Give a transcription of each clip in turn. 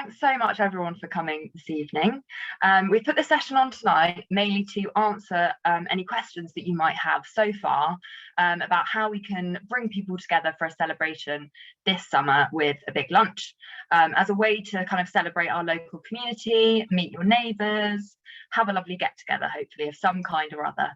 Thanks so much everyone for coming this evening. We put the session on tonight mainly to answer any questions that you might have so far about how we can bring people together for a celebration this summer with a big lunch as a way to kind of celebrate our local community, meet your neighbours, have a lovely get together hopefully of some kind or other.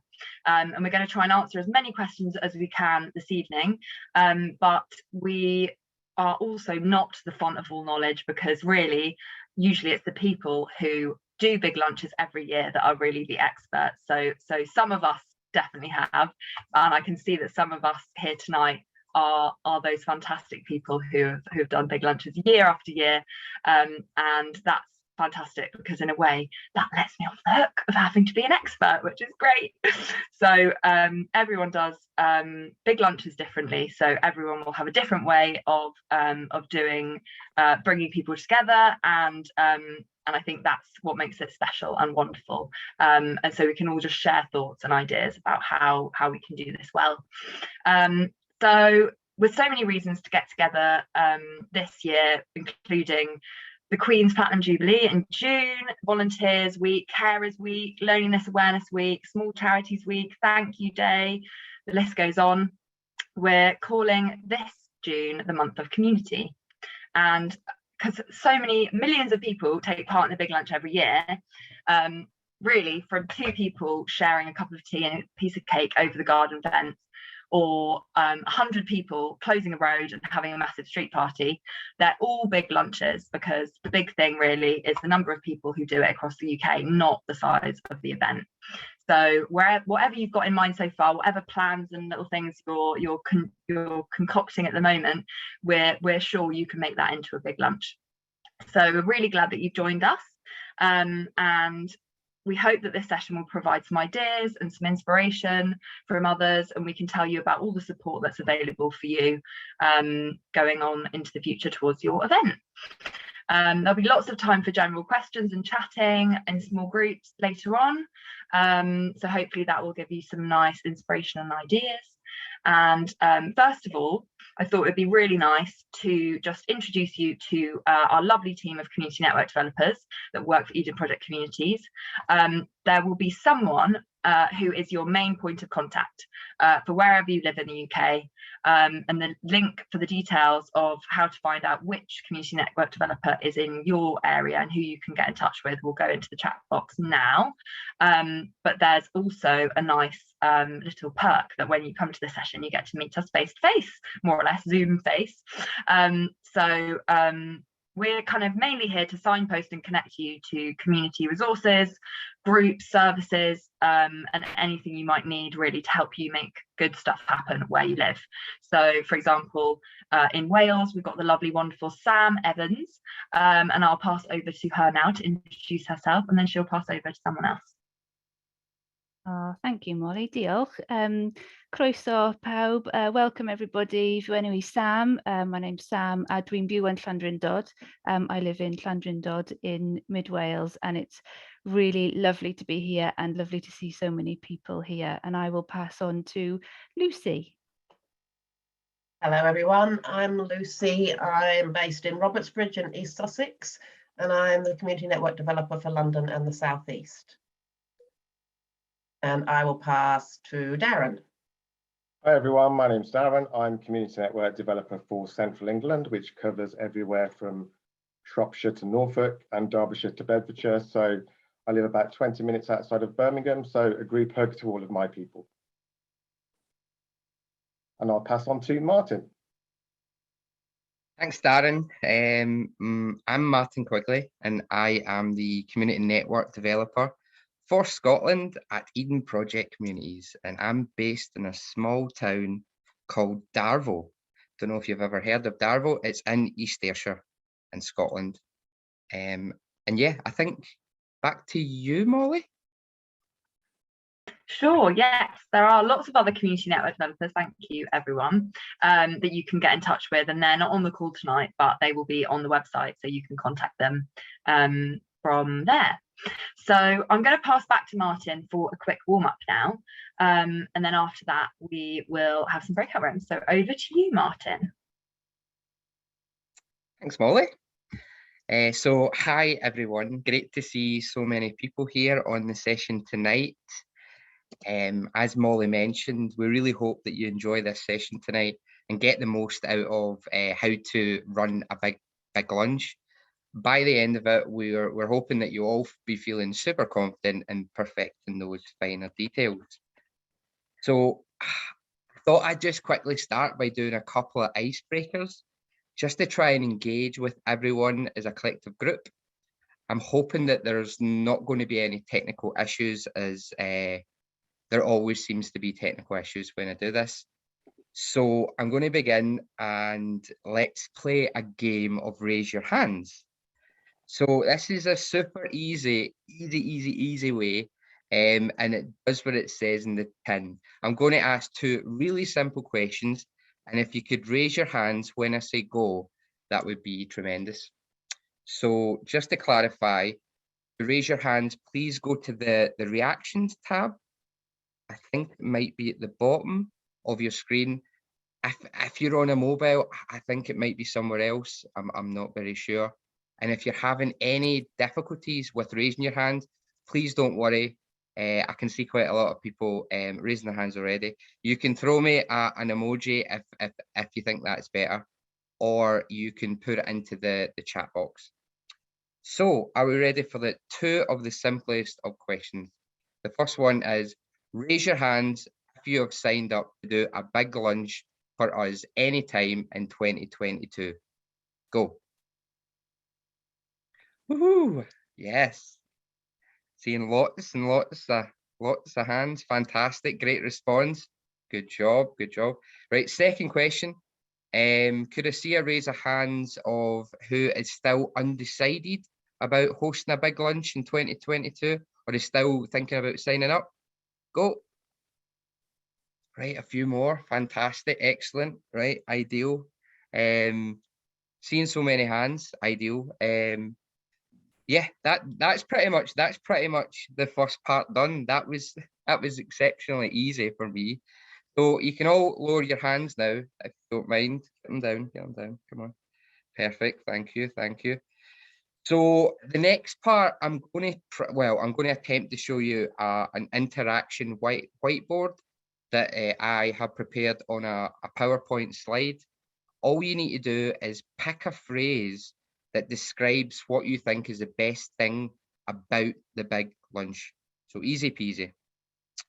And we're going to try and answer as many questions as we can this evening, but we are also not the font of all knowledge, because really usually it's the people who do big lunches every year that are really the experts. So some of us definitely have, and I can see that some of us here tonight are those fantastic people who've done big lunches year after year, and that's fantastic because in a way that lets me off the hook of having to be an expert, which is great. So everyone does big lunches differently, so everyone will have a different way of doing bringing people together, and I think that's what makes it special and wonderful, and so we can all just share thoughts and ideas about how we can do this well. So with so many reasons to get together this year, including the Queen's Platinum Jubilee in June, Volunteers Week, Carers Week, Loneliness Awareness Week, Small Charities Week, Thank You Day, the list goes on. We're calling this June the month of community. And because so many millions of people take part in the big lunch every year, really from two people sharing a cup of tea and a piece of cake over the garden fence, or 100 people closing a road and having a massive street party, they're all big lunches, because the big thing really is the number of people who do it across the UK, not the size of the event. So whatever you've got in mind so far, whatever plans and little things you're concocting at the moment, we're sure you can make that into a big lunch. So we're really glad that you've joined us, and we hope that this session will provide some ideas and some inspiration from others, and we can tell you about all the support that's available for you going on into the future towards your event. There'll be lots of time for general questions and chatting in small groups later on. So hopefully that will give you some nice inspiration and ideas. And first of all, I thought it'd be really nice to just introduce you to our lovely team of community network developers that work for Eden Project Communities. There will be someone who is your main point of contact for wherever you live in the UK, and the link for the details of how to find out which community network developer is in your area and who you can get in touch with will go into the chat box now. But there's also a nice little perk that when you come to the session you get to meet us face to face, more or less Zoom face. We're kind of mainly here to signpost and connect you to community resources, groups, services, and anything you might need really to help you make good stuff happen where you live. So for example, in Wales, we've got the lovely, wonderful Sam Evans, and I'll pass over to her now to introduce herself, and then she'll pass over to someone else. Thank you, Molly. Diolch. Croeso pawb. Welcome everybody. Fy enw I Sam. My name's Sam a dwi'n byw yn Llandrindod. I live in Llandrindod in mid Wales, and it's really lovely to be here and lovely to see so many people here. And I will pass on to Lucy. Hello everyone, I'm Lucy. I'm based in Robertsbridge in East Sussex, and I'm the community network developer for London and the South East. And I will pass to Darren. Hi everyone, my name's Darren. I'm community network developer for Central England, which covers everywhere from Shropshire to Norfolk and Derbyshire to Bedfordshire. So I live about 20 minutes outside of Birmingham, so a group hug to all of my people. And I'll pass on to Martin. Thanks, Darren. I'm Martin Quigley, and I am the community network developer for Scotland at Eden Project Communities, and I'm based in a small town called Darvo. Don't know if you've ever heard of Darvo. It's in East Ayrshire in Scotland. And yeah, I think back to you, Molly. Sure, yes, there are lots of other community network developers, thank you everyone, that you can get in touch with, and they're not on the call tonight, but they will be on the website, so you can contact them from there. So I'm going to pass back to Martin for a quick warm-up now, and then after that we will have some breakout rooms. So over to you, Martin. Thanks, Molly. So hi everyone, great to see so many people here on the session tonight. As Molly mentioned, we really hope that you enjoy this session tonight and get the most out of how to run a big lunch. By the end of it, we're hoping that you'll all be feeling super confident and perfecting those finer details. So I thought I'd just quickly start by doing a couple of icebreakers, just to try and engage with everyone as a collective group. I'm hoping that there's not going to be any technical issues, as there always seems to be technical issues when I do this. So I'm going to begin, and let's play a game of raise your hands. So this is a super easy way, and it does what it says in the tin. I'm going to ask two really simple questions, and if you could raise your hands when I say go, that would be tremendous. So just to clarify, to raise your hands, please go to the reactions tab. I think it might be at the bottom of your screen. If you're on a mobile, I think it might be somewhere else. I'm not very sure. And if you're having any difficulties with raising your hand, please don't worry. I can see quite a lot of people raising their hands already. You can throw me an emoji if you think that's better, or you can put it into the chat box. So are we ready for the two of the simplest of questions? The first one is, raise your hands if you have signed up to do a big lunch for us anytime in 2022. Go. Woohoo! Yes. Seeing lots and lots of hands. Fantastic. Great response. Good job. Good job. Right. Second question. Could I see a raise of hands of who is still undecided about hosting a big lunch in 2022, or is still thinking about signing up? Go. Right, a few more. Fantastic, excellent. Right, ideal. Seeing so many hands, ideal. Yeah, that's pretty much the first part done. That was exceptionally easy for me. So you can all lower your hands now, if you don't mind. Get them down, come on. Perfect, thank you. So the next part, I'm going to attempt to show you an interaction whiteboard that I have prepared on a PowerPoint slide. All you need to do is pick a phrase that describes what you think is the best thing about the big lunch. So easy peasy.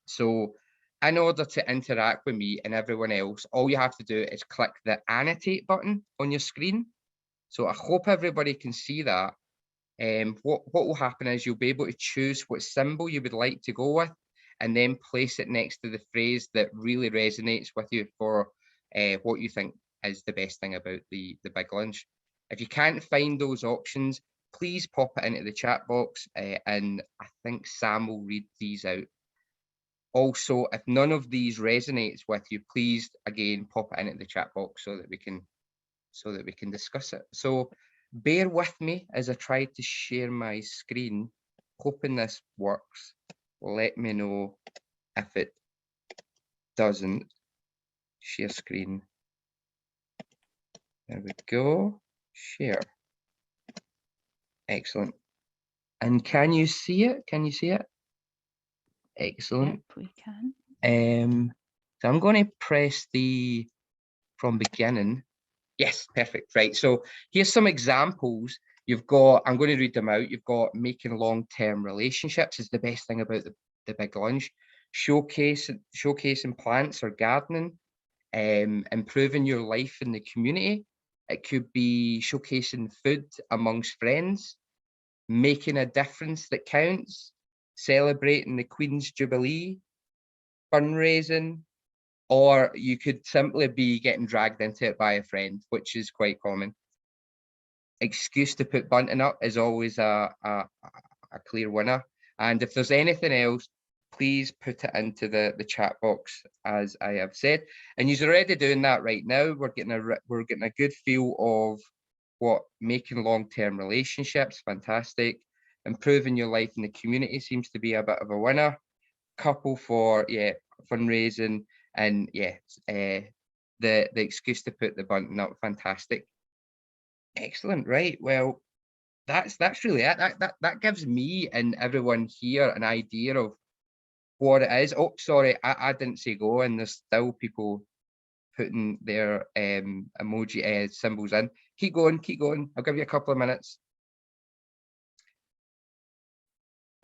So in order to interact with me and everyone else, all you have to do is click the annotate button on your screen. So I hope everybody can see that. What will happen is you'll be able to choose what symbol you would like to go with, and then place it next to the phrase that really resonates with you for what you think is the best thing about the big lunch. If you can't find those options, please pop it into the chat box, and I think Sam will read these out. Also, if none of these resonates with you, please again pop it into the chat box so that we can discuss it. So bear with me as I try to share my screen, hoping this works. Let me know if it doesn't. Share screen. There we go. Share. Excellent. And can you see it? Can you see it? Excellent. Yep, we can. So I'm going to press the from beginning. Yes, perfect. Right. So here's some examples. You've got, I'm going to read them out. You've got making long-term relationships is the best thing about the big lunch. Showcasing plants or gardening, improving your life in the community. It could be showcasing food amongst friends, making a difference that counts, celebrating the Queen's Jubilee, fundraising, or you could simply be getting dragged into it by a friend, which is quite common. Excuse to put bunting up is always a clear winner. And if there's anything else, please put it into the chat box, as I have said. And you're already doing that right now. We're getting a good feel of what making long-term relationships, fantastic. Improving your life in the community seems to be a bit of a winner. Couple for fundraising, and the excuse to put the bunting up, fantastic. Excellent. Right, well, that's really it. That gives me and everyone here an idea of what it is. Oh, sorry, I didn't say go, and there's still people putting their emoji symbols in. Keep going, keep going. I'll give you a couple of minutes.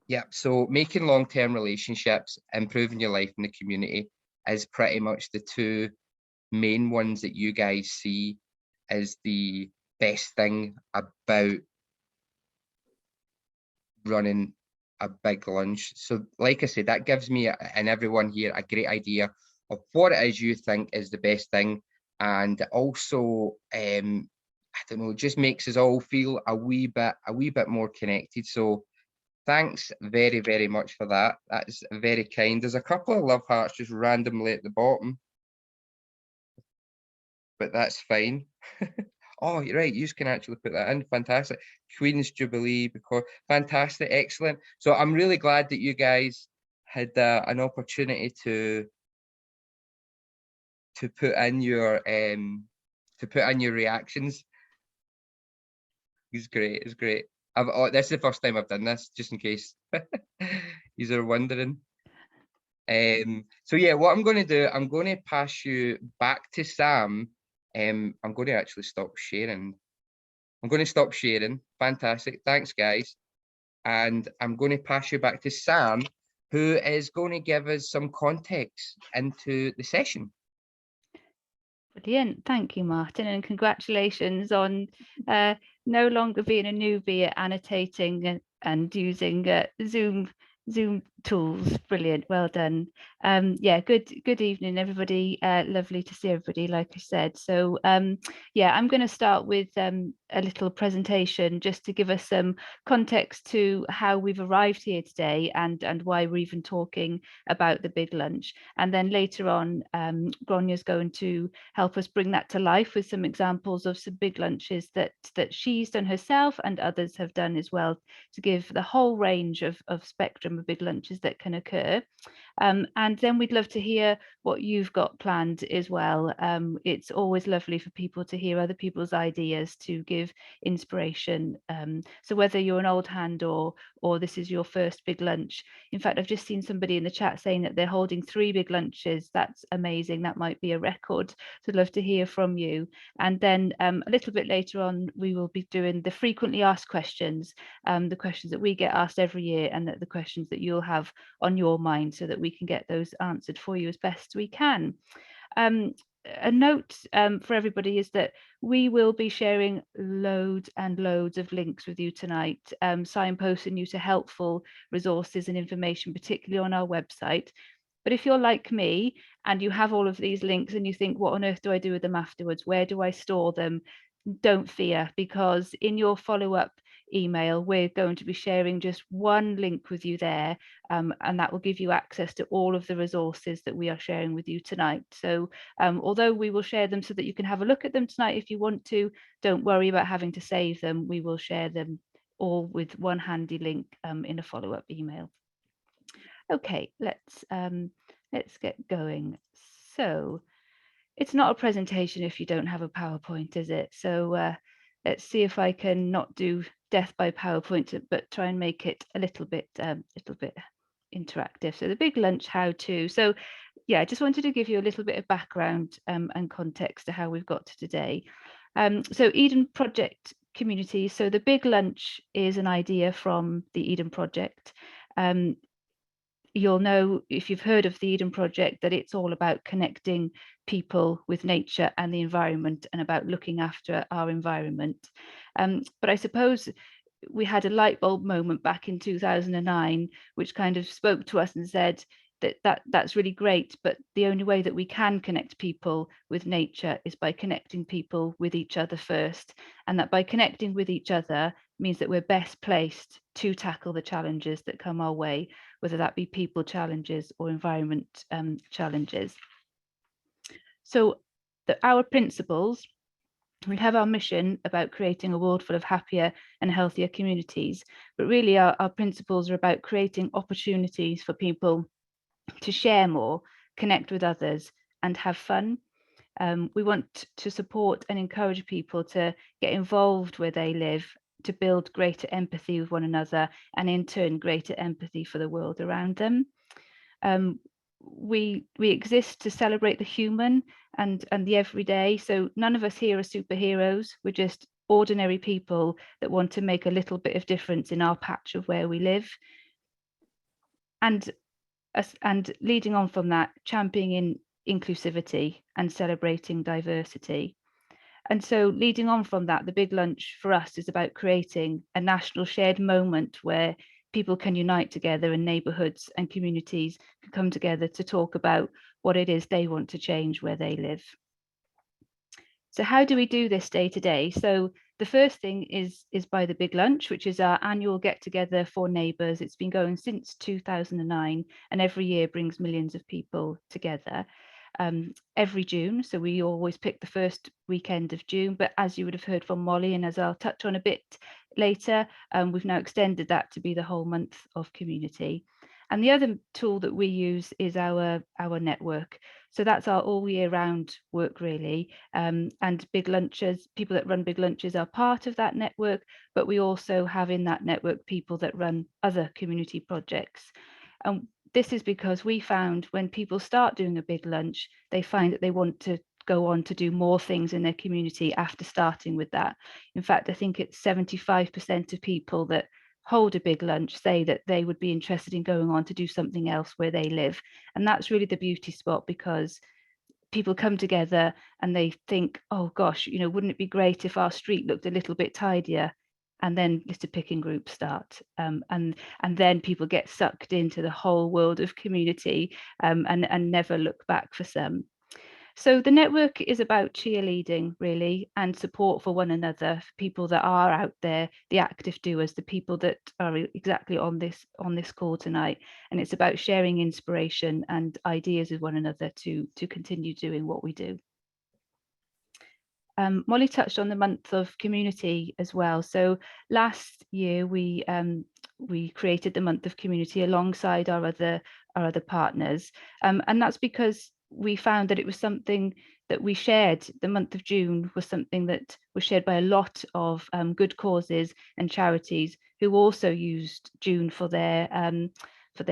Yeah, so making long-term relationships, improving your life in the community is pretty much the two main ones that you guys see as the best thing about running a big lunch. So like I said, that gives me and everyone here a great idea of what it is you think is the best thing. And also, I don't know, just makes us all feel a wee bit more connected. So thanks very, very much for that. That's very kind. There's a couple of love hearts just randomly at the bottom, but that's fine. Oh, you're right. You can actually put that in. Fantastic. Queen's Jubilee, because fantastic, excellent. So I'm really glad that you guys had an opportunity to put in your reactions. It's great. It's great. This is the first time I've done this, just in case you are wondering. So yeah, what I'm going to do, I'm going to pass you back to Sam. I'm going to actually stop sharing. I'm going to stop sharing. Fantastic. Thanks, guys. And I'm going to pass you back to Sam, who is going to give us some context into the session. Brilliant. Thank you, Martin, and congratulations on no longer being a newbie at annotating and using Zoom tools. Brilliant. Well done. Yeah, good evening, everybody. Lovely to see everybody, like I said. So yeah, I'm going to start with a little presentation just to give us some context to how we've arrived here today and why we're even talking about the big lunch. And then later on, Gronya's going to help us bring that to life with some examples of some big lunches that she's done herself and others have done as well, to give the whole range of spectrum of big lunches that can occur. And then we'd love to hear what you've got planned as well. It's always lovely for people to hear other people's ideas to give inspiration. So whether you're an old hand or this is your first big lunch. In fact, I've just seen somebody in the chat saying that they're holding 3 big lunches. That's amazing. That might be a record. So I'd love to hear from you. And then a little bit later on, we will be doing the frequently asked questions, the questions that we get asked every year and the questions that you'll have on your mind, so that we can get those answered for you as best we can. A note for everybody is that we will be sharing loads and loads of links with you tonight, signposting you to helpful resources and information, particularly on our website. But if you're like me and you have all of these links and you think, what on earth do I do with them afterwards? Where do I store them? Don't fear, because in your follow-up email, we're going to be sharing just one link with you there, and that will give you access to all of the resources that we are sharing with you tonight. So although we will share them so that you can have a look at them tonight if you want to, don't worry about having to save them. We will share them all with one handy link in a follow-up email. Okay, let's get going. So it's not a presentation if you don't have a PowerPoint, is it? So let's see if I can not do death by PowerPoint, but try and make it a little bit interactive. So the big lunch how-to. So yeah, I just wanted to give you a little bit of background and context to how we've got to today. So Eden Project community. So the big lunch is an idea from the Eden Project. You'll know, if you've heard of the Eden Project, that it's all about connecting people with nature and the environment, and about looking after our environment. But I suppose we had a light bulb moment back in 2009, which kind of spoke to us and said that's really great, but the only way that we can connect people with nature is by connecting people with each other first, and that by connecting with each other means that we're best placed to tackle the challenges that come our way, whether that be people challenges or environment challenges. So our principles, we have our mission about creating a world full of happier and healthier communities, but really our principles are about creating opportunities for people to share more, connect with others, and have fun. We want to support and encourage people to get involved where they live, to build greater empathy with one another, and in turn greater empathy for the world around them. We exist to celebrate the human and the everyday. So none of us here are superheroes. We're just ordinary people that want to make a little bit of difference in our patch of where we live. And leading on from that, championing inclusivity and celebrating diversity. And so leading on from that, the big lunch for us is about creating a national shared moment where people can unite together and neighbourhoods and communities can come together to talk about what it is they want to change where they live. So how do we do this day to day? So the first thing is by the big lunch, which is our annual get together for neighbours. It's been going since 2009 and every year brings millions of people together. Every June, so we always pick the first weekend of June, but as you would have heard from Molly, and as I'll touch on a bit later, we've now extended that to be the whole month of community. And the other tool that we use is our network. So that's our all year round work really. And big lunches, people that run big lunches are part of that network, but we also have in that network people that run other community projects. This is because we found when people start doing a big lunch, they find that they want to go on to do more things in their community after starting with that. In fact, I think it's 75% of people that hold a big lunch say that they would be interested in going on to do something else where they live. And that's really the beauty spot, because people come together and they think, oh gosh, you know, wouldn't it be great if our street looked a little bit tidier? And then litter picking groups start, and then people get sucked into the whole world of community and never look back for some. So the network is about cheerleading really, and support for one another, for people that are out there, the active doers, the people that are exactly on this call tonight. And it's about sharing inspiration and ideas with one another to continue doing what we do. Molly touched on the month of community as well. So last year we created the month of community alongside our other partners, and that's because we found that it was something that we shared. The month of June was something that was shared by a lot of good causes and charities who also used June for their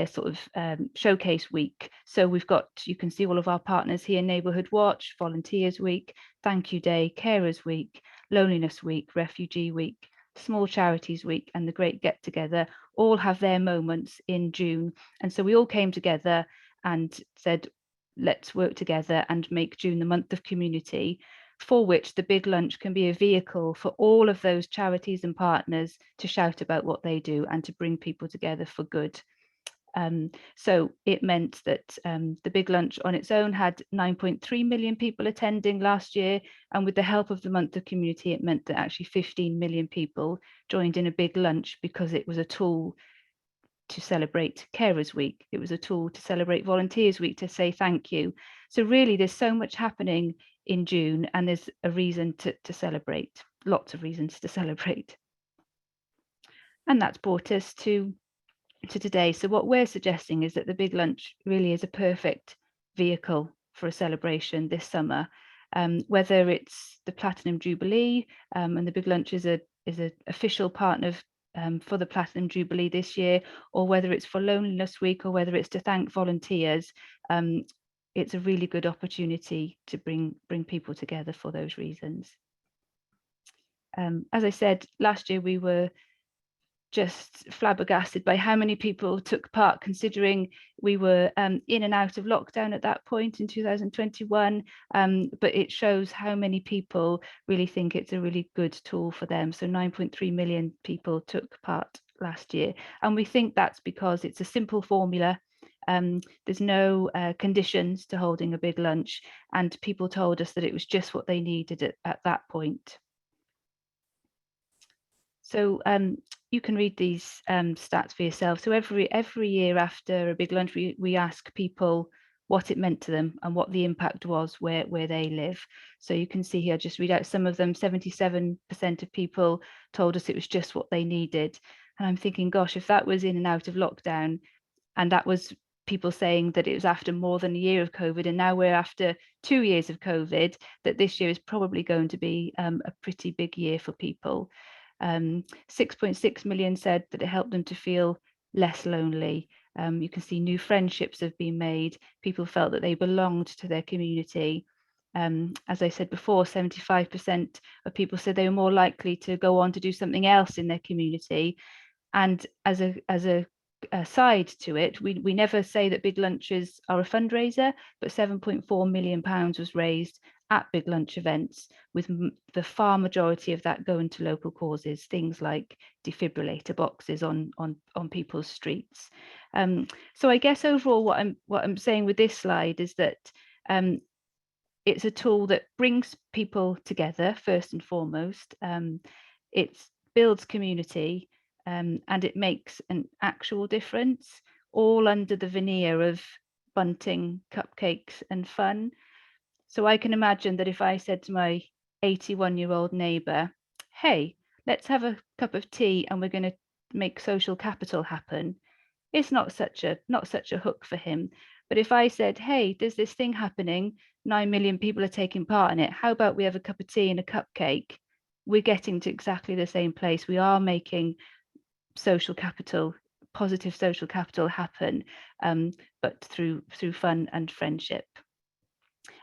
sort of showcase week. So we've got, you can see all of our partners here: Neighbourhood Watch, Volunteers Week, Thank You Day, Carers Week, Loneliness Week, Refugee Week, Small Charities Week, and the Great Get Together all have their moments in June. And so we all came together and said, let's work together and make June the month of community, for which the big lunch can be a vehicle for all of those charities and partners to shout about what they do and to bring people together for good. So it meant that the big lunch on its own had 9.3 million people attending last year, and with the help of the month of community, it meant that actually 15 million people joined in a big lunch, because it was a tool to celebrate Carers Week. It was a tool to celebrate Volunteers Week, to say thank you. So really there's so much happening in June, and there's a reason to celebrate, lots of reasons to celebrate. And that's brought us to today. So what we're suggesting is that the big lunch really is a perfect vehicle for a celebration this summer, whether it's the Platinum Jubilee, and the big lunch is an official partner for the Platinum Jubilee this year, or whether it's for Loneliness Week, or whether it's to thank volunteers. It's a really good opportunity to bring people together for those reasons. As I said, last year we were just flabbergasted by how many people took part, considering we were in and out of lockdown at that point in 2021, but it shows how many people really think it's a really good tool for them. So 9.3 million people took part last year, and we think that's because it's a simple formula. There's no conditions to holding a big lunch, and people told us that it was just what they needed at that point. So you can read these stats for yourself. So every year after a big lunch, we ask people what it meant to them and what the impact was where they live. So you can see here, just read out some of them. 77% of people told us it was just what they needed. And I'm thinking, gosh, if that was in and out of lockdown, and that was people saying that it was after more than a year of COVID, and now we're after 2 years of COVID, that this year is probably going to be a pretty big year for people. 6.6 million said that it helped them to feel less lonely. You can see new friendships have been made. People felt that they belonged to their community. As I said before, 75% of people said they were more likely to go on to do something else in their community. And as a side to it, we never say that big lunches are a fundraiser, but £7.4 million was raised at big lunch events, with the far majority of that going to local causes, things like defibrillator boxes on people's streets. So I guess overall what I'm saying with this slide is that it's a tool that brings people together first and foremost. It builds community, and it makes an actual difference, all under the veneer of bunting, cupcakes and fun. So I can imagine that if I said to my 81-year-old neighbour, hey, let's have a cup of tea and we're going to make social capital happen, it's not such a hook for him. But if I said, hey, there's this thing happening, 9 million people are taking part in it, how about we have a cup of tea and a cupcake? We're getting to exactly the same place. We are making social capital, positive social capital happen, but through fun and friendship.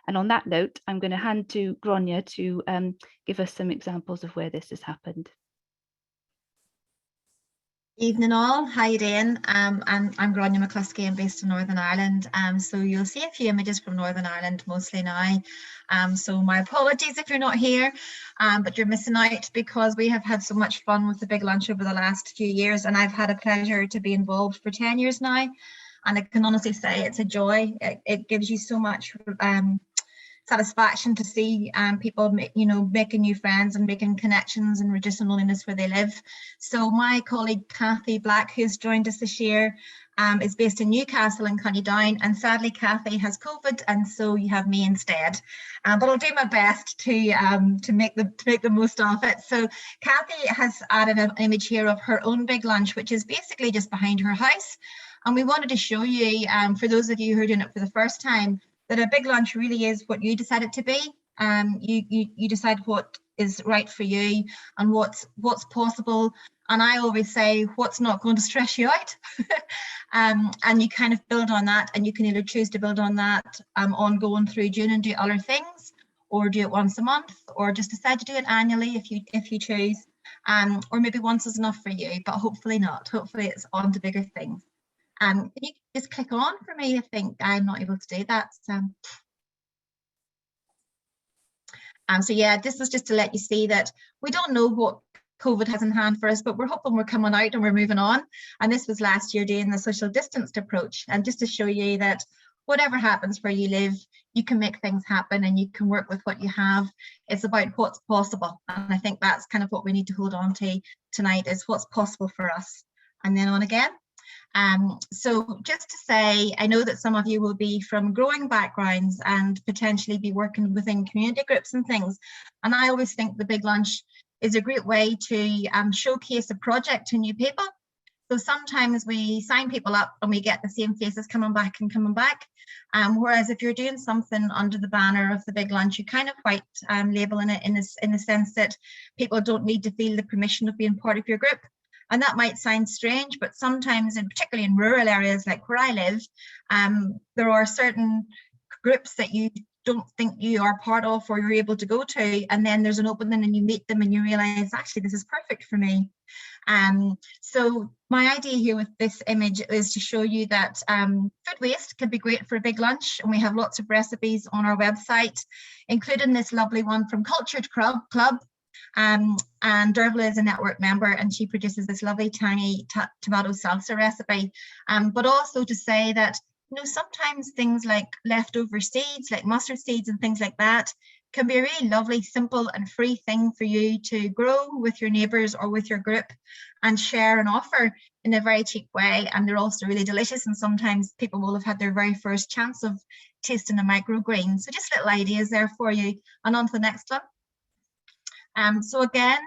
And on that note, I'm going to hand to Gráinne to give us some examples of where this has happened. Evening all, how you doing? I'm Gráinne McCluskey, I'm based in Northern Ireland. So you'll see a few images from Northern Ireland mostly now. So my apologies if you're not here, but you're missing out because we have had so much fun with the big lunch over the last few years, and I've had a pleasure to be involved for 10 years now. And I can honestly say it's a joy. It gives you so much satisfaction to see people, making new friends and making connections and reducing loneliness where they live. So my colleague Kathy Black, who's joined us this year, is based in Newcastle in County Down, and sadly Kathy has COVID, and so you have me instead. But I'll do my best to make the most of it. So Kathy has added an image here of her own big lunch, which is basically just behind her house. And we wanted to show you, for those of you who are doing it for the first time, that a big lunch really is what you decide it to be. You decide what is right for you and what's possible. And I always say, what's not going to stress you out? And you kind of build on that, and you can either choose to build on that ongoing through June and do other things, or do it once a month, or just decide to do it annually if you choose, or maybe once is enough for you, but hopefully not. Hopefully it's on to bigger things. Can you just click on for me? I think I'm not able to do that. So yeah, this is just to let you see that we don't know what COVID has in hand for us, but we're hoping we're coming out and we're moving on. And this was last year doing the social distanced approach, and just to show you that whatever happens where you live, you can make things happen and you can work with what you have. It's about what's possible, and I think that's kind of what we need to hold on to tonight, is what's possible for us. And then on again. So just to say, I know that some of you will be from growing backgrounds and potentially be working within community groups and things. And I always think the big lunch is a great way to showcase a project to new people. So sometimes we sign people up and we get the same faces coming back. Whereas if you're doing something under the banner of the big lunch, you kind of white labeling it in the sense that people don't need to feel the permission of being part of your group. And that might sound strange, but sometimes, and particularly in rural areas like where I live, there are certain groups that you don't think you are part of or you're able to go to, and then there's an opening and you meet them and you realize, actually, this is perfect for me. So my idea here with this image is to show you that food waste can be great for a big lunch, and we have lots of recipes on our website, including this lovely one from Cultured Club. And Dervla is a network member, and she produces this lovely tangy tomato salsa recipe. But also to say that, sometimes things like leftover seeds, like mustard seeds and things like that, can be a really lovely, simple and free thing for you to grow with your neighbours or with your group and share and offer in a very cheap way. And they're also really delicious, and sometimes people will have had their very first chance of tasting a microgreen. So just little ideas there for you. And on to the next one. So again,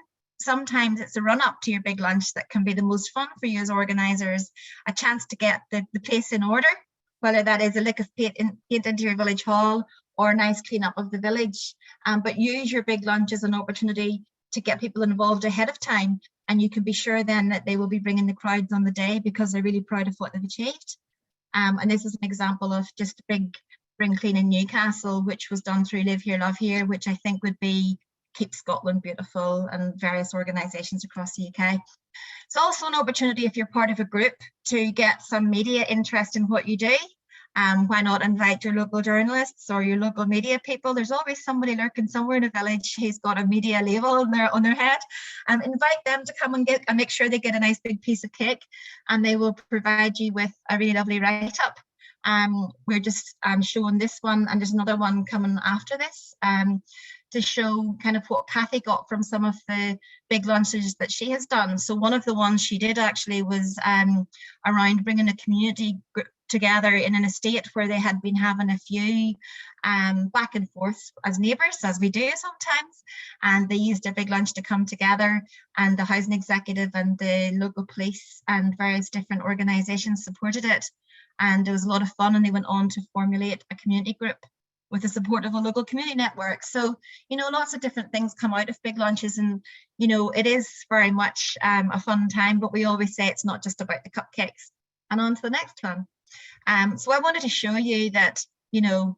sometimes it's a run up to your big lunch that can be the most fun for you as organisers, a chance to get the place in order, whether that is a lick of paint into your village hall or a nice clean up of the village. But use your big lunch as an opportunity to get people involved ahead of time, and you can be sure then that they will be bringing the crowds on the day because they're really proud of what they've achieved. And this is an example of just a big spring clean in Newcastle, which was done through Live Here, Love Here, which I think would be Keep Scotland Beautiful, and various organisations across the UK. It's also an opportunity, if you're part of a group, to get some media interest in what you do. Why not invite your local journalists or your local media people? There's always somebody lurking somewhere in a village who's got a media label on their head. Invite them to come and make sure they get a nice big piece of cake, and they will provide you with a really lovely write-up. We're just showing this one, and there's another one coming after this, to show kind of what Kathy got from some of the big lunches that she has done. So one of the ones she did actually was around bringing a community group together in an estate where they had been having a few back and forth as neighbours, as we do sometimes, and they used a big lunch to come together, and the housing executive and the local police and various different organisations supported it, and it was a lot of fun, and they went on to formulate a community group with the support of a local community network. So, you know, lots of different things come out of big lunches, and, you know, it is very much a fun time, but we always say it's not just about the cupcakes. And on to the next one. So I wanted to show you that, you know,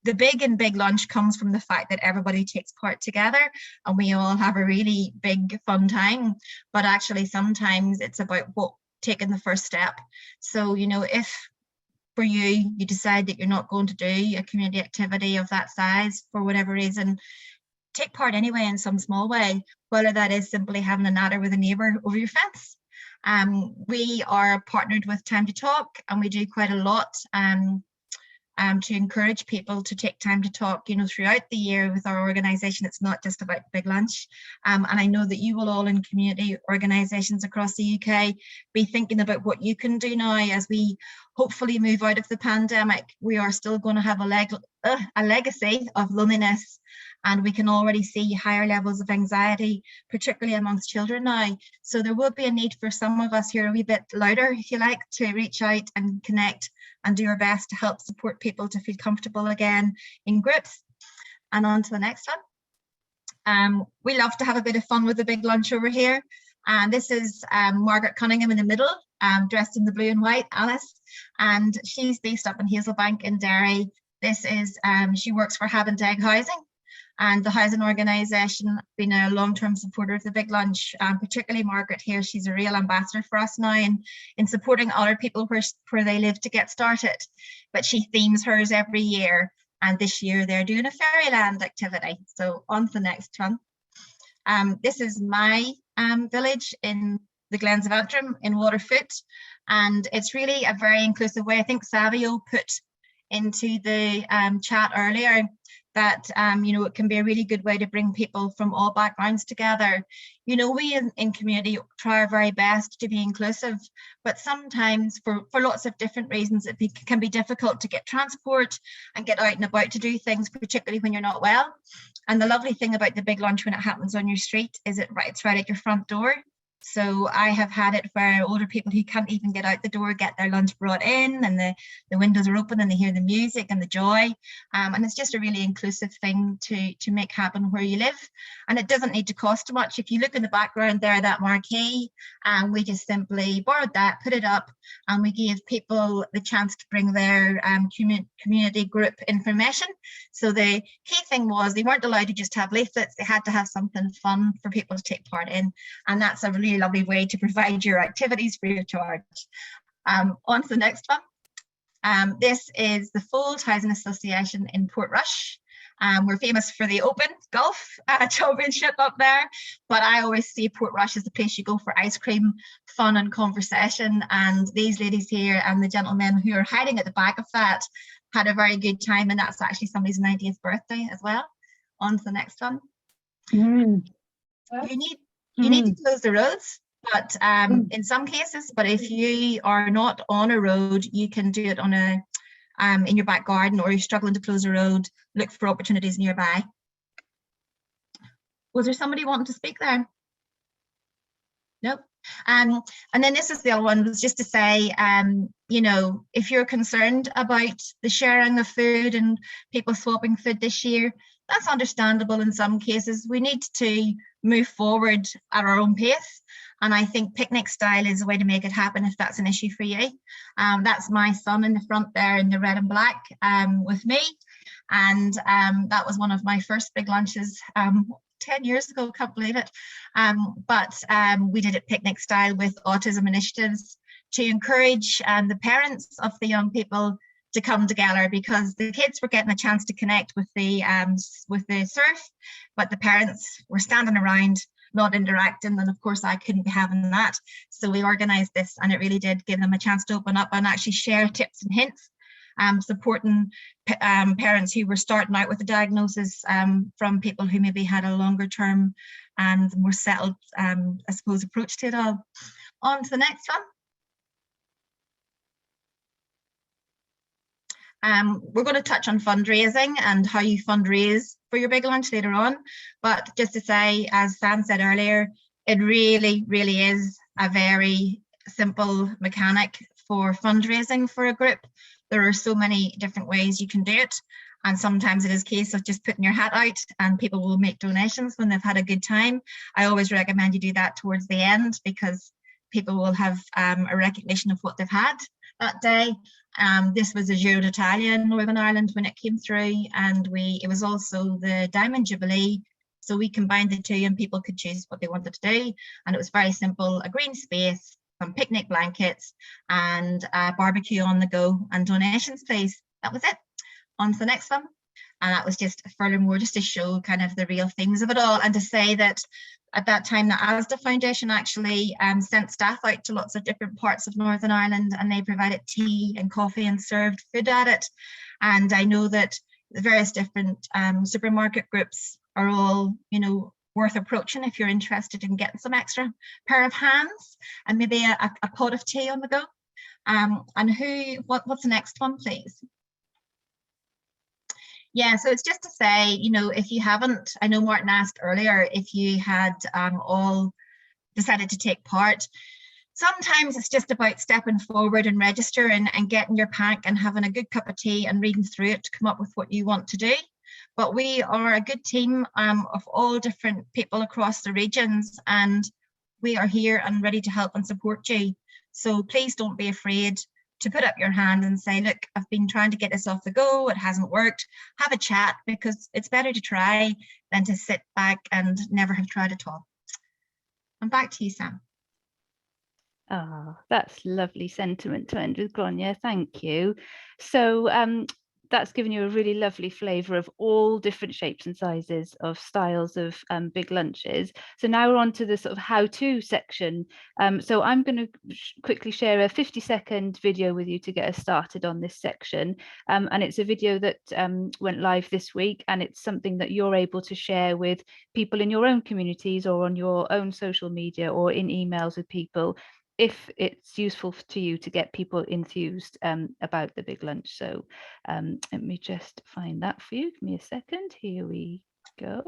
the big lunch comes from the fact that everybody takes part together and we all have a really big fun time, but actually sometimes it's about taking the first step. So, you know, if for you decide that you're not going to do a community activity of that size for whatever reason, take part anyway in some small way, whether that is simply having a natter with a neighbour over your fence. We are partnered with Time to Talk, and we do quite a lot to encourage people to take time to talk, you know, throughout the year with our organisation. It's not just about big lunch. And I know that you will all in community organisations across the UK be thinking about what you can do now as we hopefully move out of the pandemic. We are still going to have a legacy of loneliness, and we can already see higher levels of anxiety, particularly amongst children now. So there will be a need for some of us here a wee bit louder, if you like, to reach out and connect and do our best to help support people to feel comfortable again in groups. And on to the next one. We love to have a bit of fun with the big lunch over here. And this is Margaret Cunningham in the middle, dressed in the blue and white, Alice. And she's based up in Hazelbank in Derry. This is, she works for Egg Housing. And the housing organisation been a long-term supporter of the big lunch, particularly Margaret here. She's a real ambassador for us now in supporting other people where they live to get started. But she themes hers every year, and this year they're doing a fairyland activity. So on to the next one. This is my village in the Glens of Antrim in Waterfoot, and it's really a very inclusive way. I think Savio put into the chat earlier that you know, it can be a really good way to bring people from all backgrounds together. You know, we in community try our very best to be inclusive, but sometimes for lots of different reasons it can be difficult to get transport and get out and about to do things, particularly when you're not well. And the lovely thing about the big lunch when it happens on your street is it's right at your front door. So I have had it where older people who can't even get out the door get their lunch brought in, and the windows are open and they hear the music and the joy. And it's just a really inclusive thing to make happen where you live. And it doesn't need to cost much. If you look in the background there, that marquee, we just simply borrowed that, put it up, and we gave people the chance to bring their community group information. So the key thing was they weren't allowed to just have leaflets, they had to have something fun for people to take part in. And that's a really lovely way to provide your activities free of charge. On to the next one. This is the Fold Housing Association in Portrush. We're famous for the Open Golf Championship up there, but I always see Portrush as the place you go for ice cream, fun and conversation. And these ladies here and the gentlemen who are hiding at the back of that had a very good time, and that's actually somebody's 90th birthday as well. On to the next one. You need to close the roads, but in some cases, but if you are not on a road, you can do it on a in your back garden, or you're struggling to close a road, look for opportunities nearby. Was there somebody wanting to speak there? Nope. And then this is the other one, was just to say, you know, if you're concerned about the sharing of food and people swapping food this year, that's understandable in some cases. We need to move forward at our own pace. And I think picnic style is a way to make it happen if that's an issue for you. That's my son in the front there in the red and black with me. And that was one of my first big lunches 10 years ago, can't believe it. But we did it picnic style with autism initiatives to encourage the parents of the young people to come together, because the kids were getting a chance to connect with the surf, but the parents were standing around not interacting, and of course I couldn't be having that. So we organised this, and it really did give them a chance to open up and actually share tips and hints, supporting parents who were starting out with a diagnosis from people who maybe had a longer term and more settled, I suppose, approach to it all. On to the next one. We're going to touch on fundraising and how you fundraise for your big lunch later on. But just to say, as Sam said earlier, it really, really is a very simple mechanic for fundraising for a group. There are so many different ways you can do it. And sometimes it is a case of just putting your hat out and people will make donations when they've had a good time. I always recommend you do that towards the end, because people will have a recognition of what they've had that day. This was a Giro d'Italia in Northern Ireland when it came through, and it was also the Diamond Jubilee. So we combined the two and people could choose what they wanted to do. And it was very simple: a green space, some picnic blankets, and a barbecue on the go, and donations, please. That was it. On to the next one. And that was just furthermore just to show kind of the real themes of it all, and to say that at that time the ASDA Foundation actually sent staff out to lots of different parts of Northern Ireland, and they provided tea and coffee and served food at it. And I know that the various different supermarket groups are all, you know, worth approaching if you're interested in getting some extra pair of hands and maybe a pot of tea on the go. And what's the next one, please? Yeah, so it's just to say, you know, if you haven't, I know Martin asked earlier if you had all decided to take part. Sometimes it's just about stepping forward and registering and getting your pack and having a good cup of tea and reading through it to come up with what you want to do. But we are a good team of all different people across the regions, and we are here and ready to help and support you. So please don't be afraid to put up your hand and say, look, I've been trying to get this off the go, it hasn't worked. Have a chat, because it's better to try than to sit back and never have tried at all. And back to you, Sam. Oh, that's lovely sentiment to end with, Grania. Thank you. So that's given you a really lovely flavour of all different shapes and sizes of styles of big lunches. So now we're on to the sort of how-to section. So I'm going to quickly share a 50-second video with you to get us started on this section. And it's a video that went live this week, and it's something that you're able to share with people in your own communities or on your own social media or in emails with people, if it's useful to you to get people enthused about the big lunch. So let me just find that for you. Give me a second. Here we go.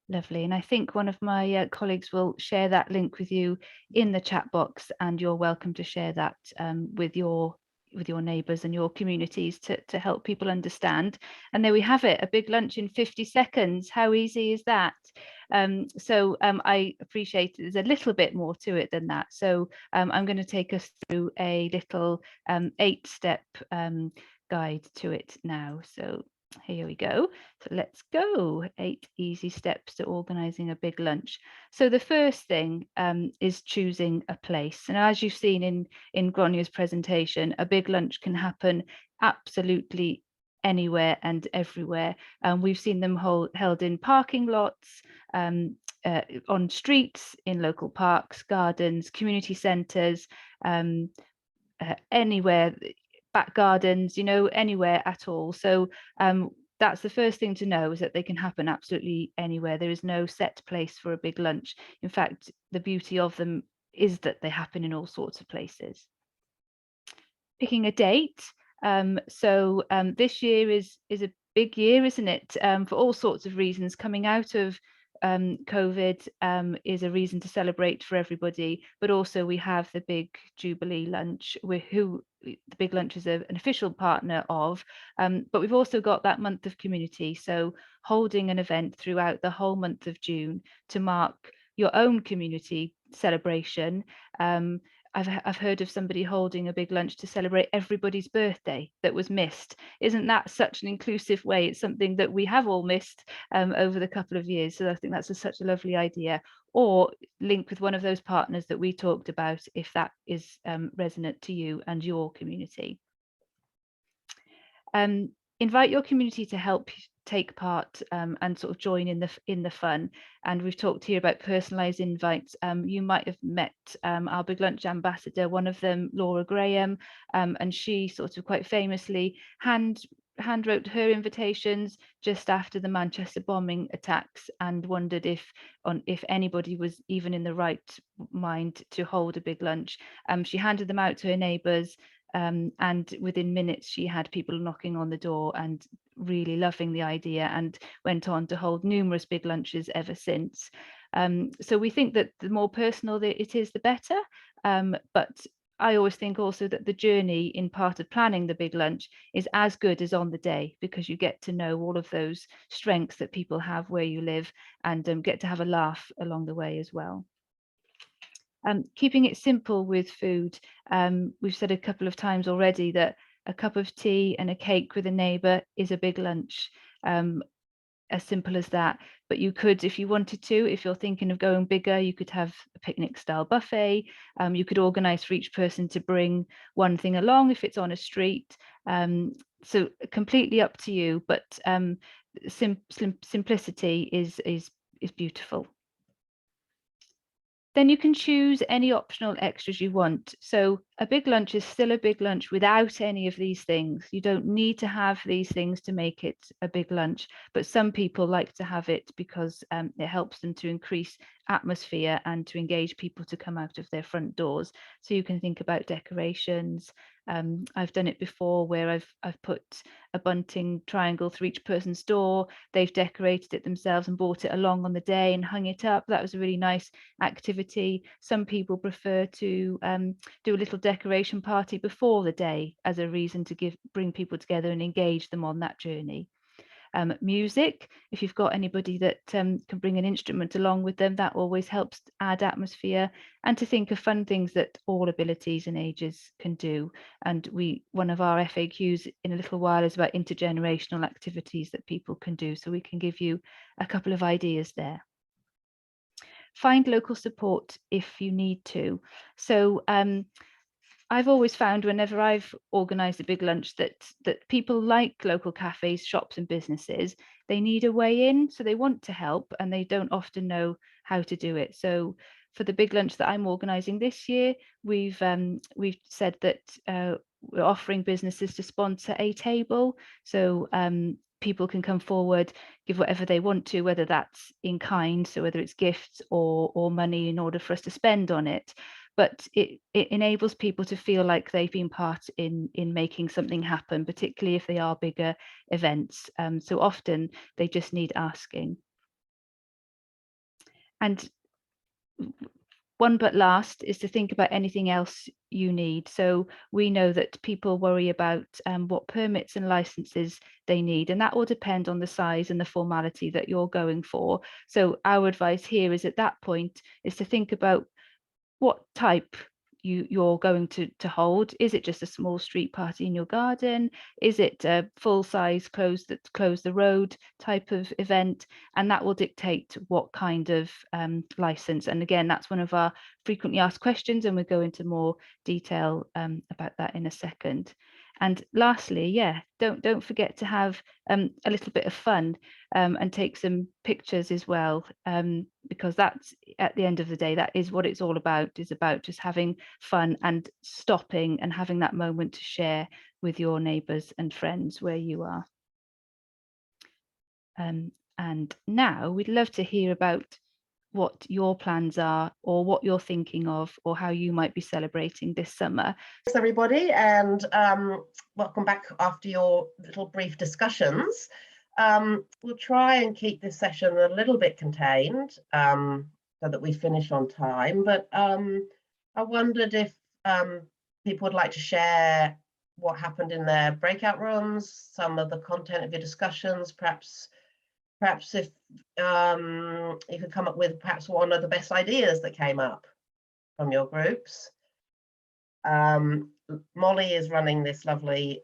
Lovely. And I think one of my colleagues will share that link with you in the chat box, and you're welcome to share that with your neighbours and your communities to help people understand. And there we have it, a big lunch in 50 seconds. How easy is that? I appreciate there's a little bit more to it than that. So I'm going to take us through a little 8-step guide to it now. So Here we go. So let's go. 8 easy steps to organising a big lunch. So the first thing is choosing a place. And as you've seen in Gronia's presentation, a big lunch can happen absolutely anywhere and everywhere. We've seen them held in parking lots, on streets, in local parks, gardens, community centres, anywhere, back gardens, anywhere at all. So that's the first thing to know, is that they can happen absolutely anywhere. There is no set place for a big lunch. In fact, the beauty of them is that they happen in all sorts of places. Picking a date. This year is a big year, isn't it? For all sorts of reasons. Coming out of COVID is a reason to celebrate for everybody, but also we have the big Jubilee lunch, who the big lunch is an official partner of, but we've also got that month of community, so holding an event throughout the whole month of June to mark your own community celebration. I've heard of somebody holding a big lunch to celebrate everybody's birthday that was missed. Isn't that such an inclusive way? It's something that we have all missed over the couple of years. So I think that's such a lovely idea. Or link with one of those partners that we talked about, if that is resonant to you and your community. Invite your community to help take part and sort of join in the fun. And we've talked here about personalised invites. You might have met our Big Lunch ambassador, one of them, Laura Graham, and she sort of quite famously hand wrote her invitations just after the Manchester bombing attacks, and wondered if anybody was even in the right mind to hold a big lunch. She handed them out to her neighbours. And within minutes she had people knocking on the door and really loving the idea, and went on to hold numerous big lunches ever since. So we think that the more personal it is, the better. But I always think also that the journey in part of planning the big lunch is as good as on the day, because you get to know all of those strengths that people have where you live, and get to have a laugh along the way as well. Keeping it simple with food. We've said a couple of times already that a cup of tea and a cake with a neighbour is a big lunch. As simple as that. But you could, if you wanted to, if you're thinking of going bigger, you could have a picnic style buffet. You could organise for each person to bring one thing along if it's on a street. So completely up to you, but simplicity is beautiful. Then you can choose any optional extras you want. So a big lunch is still a big lunch without any of these things. You don't need to have these things to make it a big lunch, but some people like to have it because it helps them to increase atmosphere and to engage people to come out of their front doors. So you can think about decorations. I've done it before where I've put a bunting triangle through each person's door. They've decorated it themselves and brought it along on the day and hung it up. That was a really nice activity. Some people prefer to do a little decoration party before the day as a reason to bring people together and engage them on that journey. Music, if you've got anybody that can bring an instrument along with them, that always helps add atmosphere, and to think of fun things that all abilities and ages can do. And one of our FAQs in a little while is about intergenerational activities that people can do, so we can give you a couple of ideas there. Find local support if you need to. So I've always found whenever I've organised a big lunch that people like local cafes, shops and businesses. They need a way in, so they want to help and they don't often know how to do it. So for the big lunch that I'm organising this year, we've said that we're offering businesses to sponsor a table. So people can come forward, give whatever they want to, whether that's in kind, so whether it's gifts or money in order for us to spend on it. But it enables people to feel like they've been part in making something happen, particularly if they are bigger events. So often they just need asking. And one but last is to think about anything else you need. So we know that people worry about what permits and licenses they need, and that will depend on the size and the formality that you're going for. So our advice here is at that point is to think about what type you're going to hold. Is it just a small street party in your garden? Is it a full-size close the road type of event? And that will dictate what kind of license. And again, that's one of our frequently asked questions, and we'll go into more detail about that in a second. And lastly, yeah, don't forget to have a little bit of fun and take some pictures as well, because that's, at the end of the day, that is what it's all about, is about just having fun and stopping and having that moment to share with your neighbours and friends where you are. And now we'd love to hear about what your plans are, or what you're thinking of, or how you might be celebrating this summer. Thanks everybody, and welcome back after your little brief discussions. We'll try and keep this session a little bit contained so that we finish on time, but I wondered if people would like to share what happened in their breakout rooms, some of the content of your discussions, perhaps if you could come up with perhaps one of the best ideas that came up from your groups. Molly is running this lovely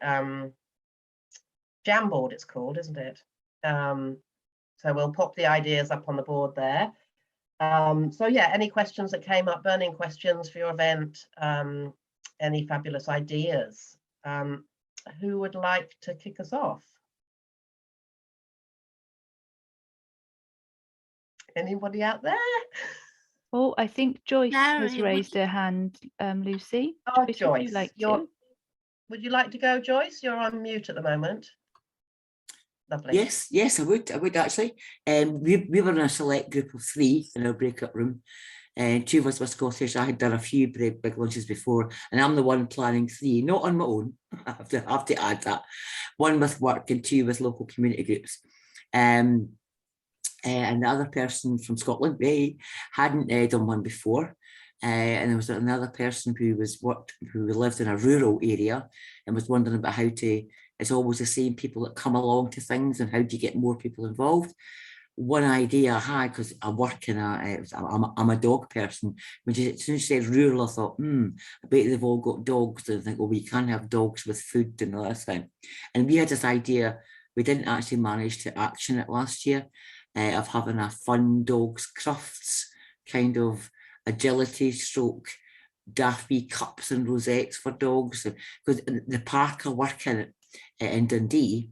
Jamboard, it's called, isn't it? So we'll pop the ideas up on the board there. So yeah, any questions that came up, burning questions for your event, any fabulous ideas? Who would like to kick us off? Anybody out there? Oh, I think Joyce has Larry, raised her hand, Lucy. Oh, Joyce, Joyce, would you like to? Would you like to go, Joyce? You're on mute at the moment. Lovely. Yes, I would actually. We were in a select group of 3 in our breakout room, and 2 of us were Scottish. I had done a few big lunches before, and I'm the one planning 3, not on my own. I have to add that. 1 with work and 2 with local community groups. And the other person from Scotland, Ray, hadn't done one before. And there was another person who lived in a rural area and was wondering about how to, it's always the same people that come along to things, and how do you get more people involved? One idea I had, because I work in I'm a dog person, when as soon as you said rural, I thought, I bet they've all got dogs. And I think, well, we can't have dogs with food and all that thing. And we had this idea, we didn't actually manage to action it last year, of having a fun dogs crafts kind of agility stroke daffy cups and rosettes for dogs, because the park I work in Dundee,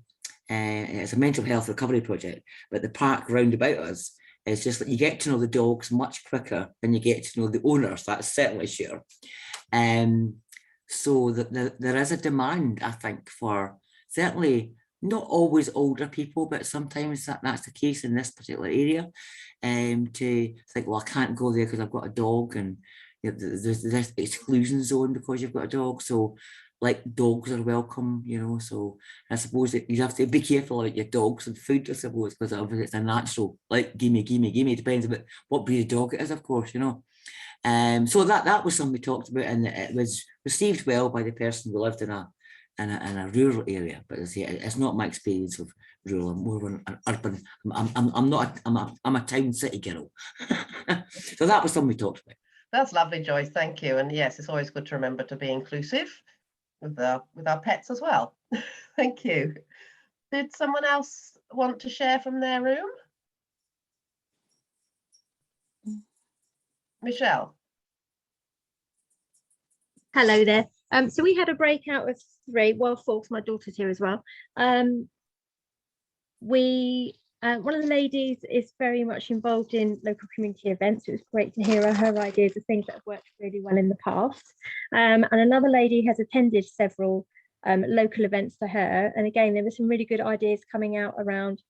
it's a mental health recovery project, but the park round about us is just like, you get to know the dogs much quicker than you get to know the owners, that's certainly sure. So there is a demand, I think, for certainly not always older people, but sometimes that's the case in this particular area, to think, well, I can't go there because I've got a dog, and you know, there's this exclusion zone because you've got a dog. So like, dogs are welcome, you know. So I suppose that you have to be careful about your dogs and food, I suppose, because obviously it's a natural, like, gimme, depends about what breed of dog it is, of course, you know. So that was something we talked about, and it was received well by the person who lived in a rural area. But it's not my experience of rural. I'm more of an urban. I'm a town city girl. So that was something we talked about. That's lovely, Joyce. Thank you. And yes, it's always good to remember to be inclusive with our pets as well. Thank you. Did someone else want to share from their room? Michelle. Hello there. So we had a breakout of 3, well, 4, my daughter's here as well. One of the ladies is very much involved in local community events. It was great to hear her ideas of things that have worked really well in the past. And another lady has attended several local events to her. And again, there were some really good ideas coming out around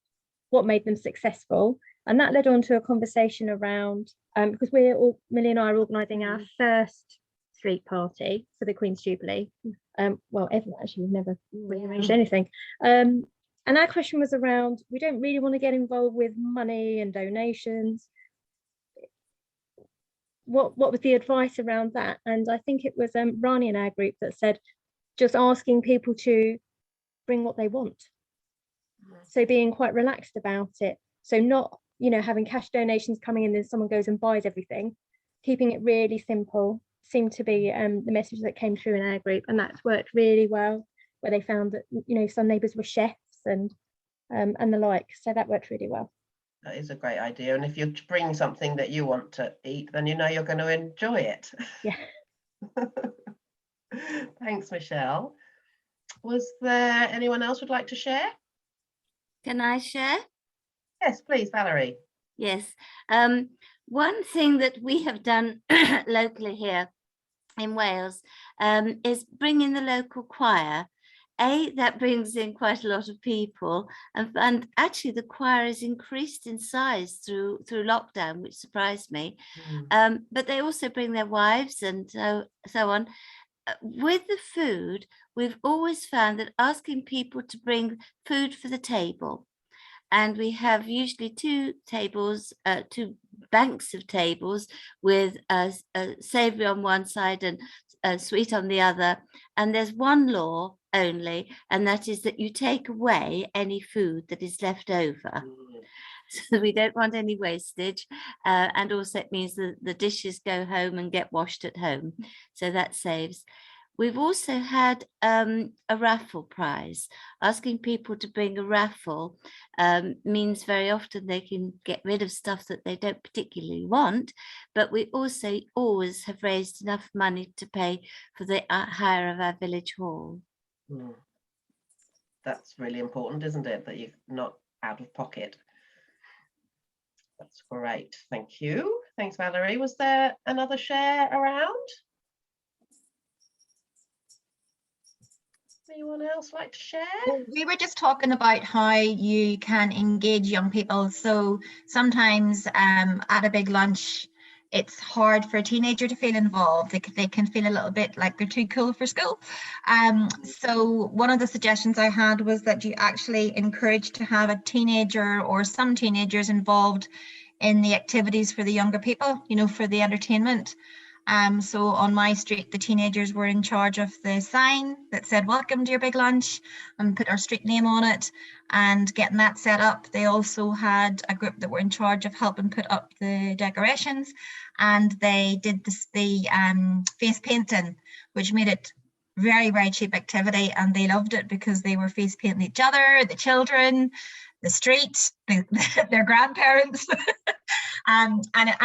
what made them successful. And that led on to a conversation around, because Millie and I are organising our first street party for the Queen's Jubilee. Well, ever actually, we've never rearranged anything. And our question was around, we don't really want to get involved with money and donations. What was the advice around that? And I think it was Rani in our group that said, just asking people to bring what they want. So being quite relaxed about it. So not, you know, having cash donations coming in and someone goes and buys everything, keeping it really simple seemed to be the message that came through in our group, and that's worked really well, where they found that, you know, some neighbours were chefs and the like, so that worked really well. That is a great idea, and if you bring something that you want to eat, then you know you're going to enjoy it. Yeah. Thanks, Michelle. Was there anyone else would like to share? Can I share? Yes, please, Valerie. Yes. One thing that we have done locally here in Wales is bring in the local choir. That brings in quite a lot of people, and actually the choir has increased in size through lockdown, which surprised me. But they also bring their wives and so on. With the food, we've always found that asking people to bring food for the table, and we have usually two banks of tables with a savoury on one side and sweet on the other, and there's one law only, and that is that you take away any food that is left over. So we don't want any wastage, and also it means that the dishes go home and get washed at home, so that saves. We've also had a raffle prize. Asking people to bring a raffle means very often they can get rid of stuff that they don't particularly want, but we also always have raised enough money to pay for the hire of our village hall. That's really important, isn't it, that you're not out of pocket? That's great, thank you. Thanks, Valerie. Was there another share around? Anyone else like to share? We were just talking about how you can engage young people. So sometimes at a big lunch, it's hard for a teenager to feel involved. They can feel a little bit like they're too cool for school. So one of the suggestions I had was that you actually encourage to have a teenager or some teenagers involved in the activities for the younger people, you know, for the entertainment. So on my street, the teenagers were in charge of the sign that said, "Welcome to your big lunch," and put our street name on it and getting that set up. They also had a group that were in charge of helping put up the decorations, and they did the face painting, which made it very, very cheap activity, and they loved it because they were face painting each other, the children, the street, their grandparents. And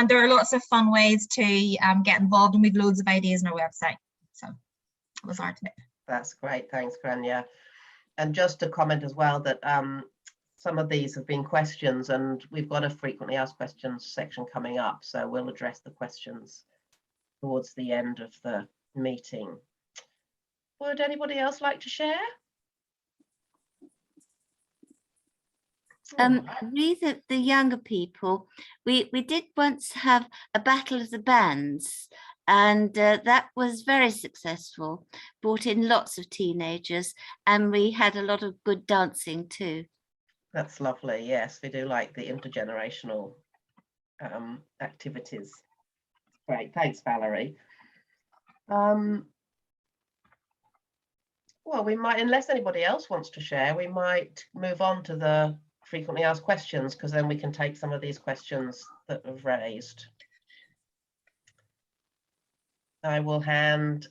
there are lots of fun ways to get involved, and we've loads of ideas on our website. So that was our tip. That's great, thanks, Grania. And just to comment as well that some of these have been questions, and we've got a frequently asked questions section coming up, so we'll address the questions towards the end of the meeting. Would anybody else like to share? We, the younger people, we did once have a battle of the bands, and that was very successful, brought in lots of teenagers, and we had a lot of good dancing too. That's lovely. Yes, we do like the intergenerational activities. Great, thanks, Valerie. Well, we might, unless anybody else wants to share, we might move on to the frequently asked questions, because then we can take some of these questions that have raised. I will hand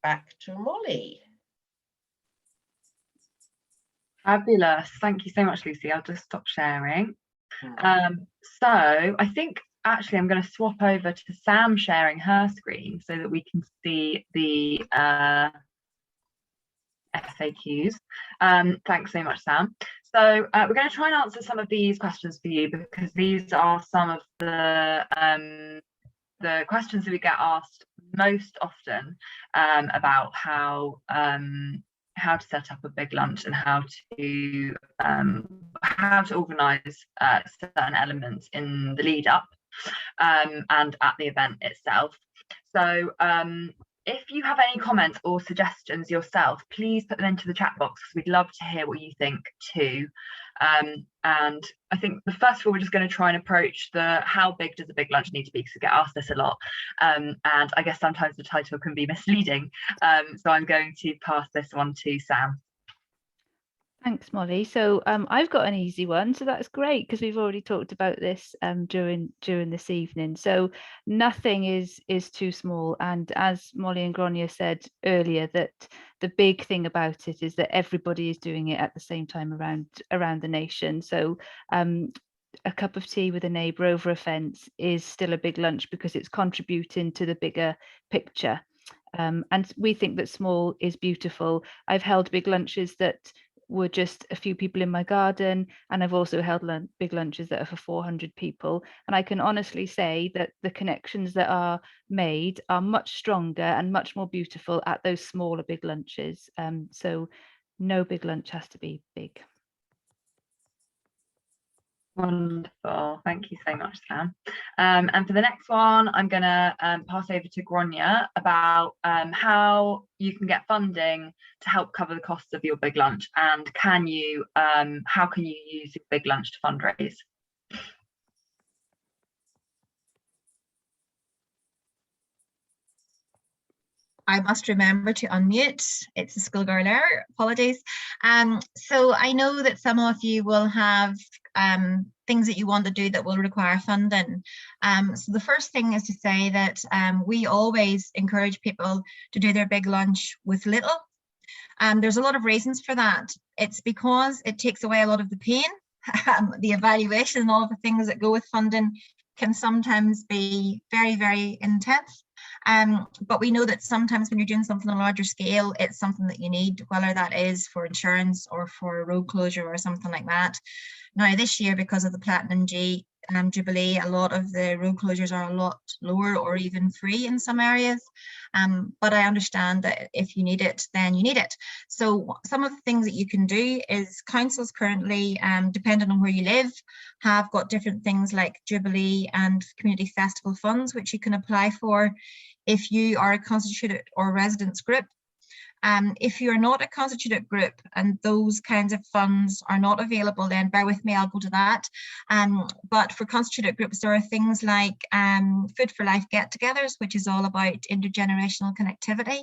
back to Molly. Fabulous. Thank you so much, Lucy. I'll just stop sharing. So I think actually I'm going to swap over to Sam sharing her screen so that we can see the FAQs. Thanks so much, Sam. So we're going to try and answer some of these questions for you, because these are some of the questions that we get asked most often about how to set up a big lunch and how to organise certain elements in the lead up and at the event itself. So if you have any comments or suggestions yourself, please put them into the chat box, because we'd love to hear what you think too. And I think first of all, we're just going to try and approach the how big does a big lunch need to be, because we get asked this a lot. And I guess sometimes the title can be misleading. So I'm going to pass this one to Sam. Thanks, Molly. So I've got an easy one, so that's great because we've already talked about this during this evening. So nothing is too small, and as Molly and Grania said earlier, that the big thing about it is that everybody is doing it at the same time around the nation. So a cup of tea with a neighbour over a fence is still a big lunch because it's contributing to the bigger picture. And we think that small is beautiful. I've held big lunches that were just a few people in my garden, and I've also held big lunches that are for 400 people, and I can honestly say that the connections that are made are much stronger and much more beautiful at those smaller big lunches. So no big lunch has to be big. Wonderful, thank you so much, Sam. And for the next one, I'm going to pass over to Grania about how you can get funding to help cover the costs of your big lunch, and how can you use your big lunch to fundraise? I must remember to unmute. It's a schoolgirl error, apologies. So I know that some of you will have things that you want to do that will require funding. So the first thing is to say that we always encourage people to do their big lunch with little. There's a lot of reasons for that. It's because it takes away a lot of the pain. The evaluation and all of the things that go with funding can sometimes be very, very intense. But we know that sometimes when you're doing something on a larger scale, it's something that you need, whether that is for insurance or for a road closure or something like that. Now this year, because of the Platinum Jubilee, a lot of the road closures are a lot lower or even free in some areas. But I understand that if you need it, then you need it. So some of the things that you can do is councils currently, depending on where you live, have got different things like Jubilee and community festival funds, which you can apply for if you are a constituted or residents group. If you're not a constituted group and those kinds of funds are not available, then bear with me, I'll go to that. But for constituted groups, there are things like Food for Life get-togethers, which is all about intergenerational connectivity.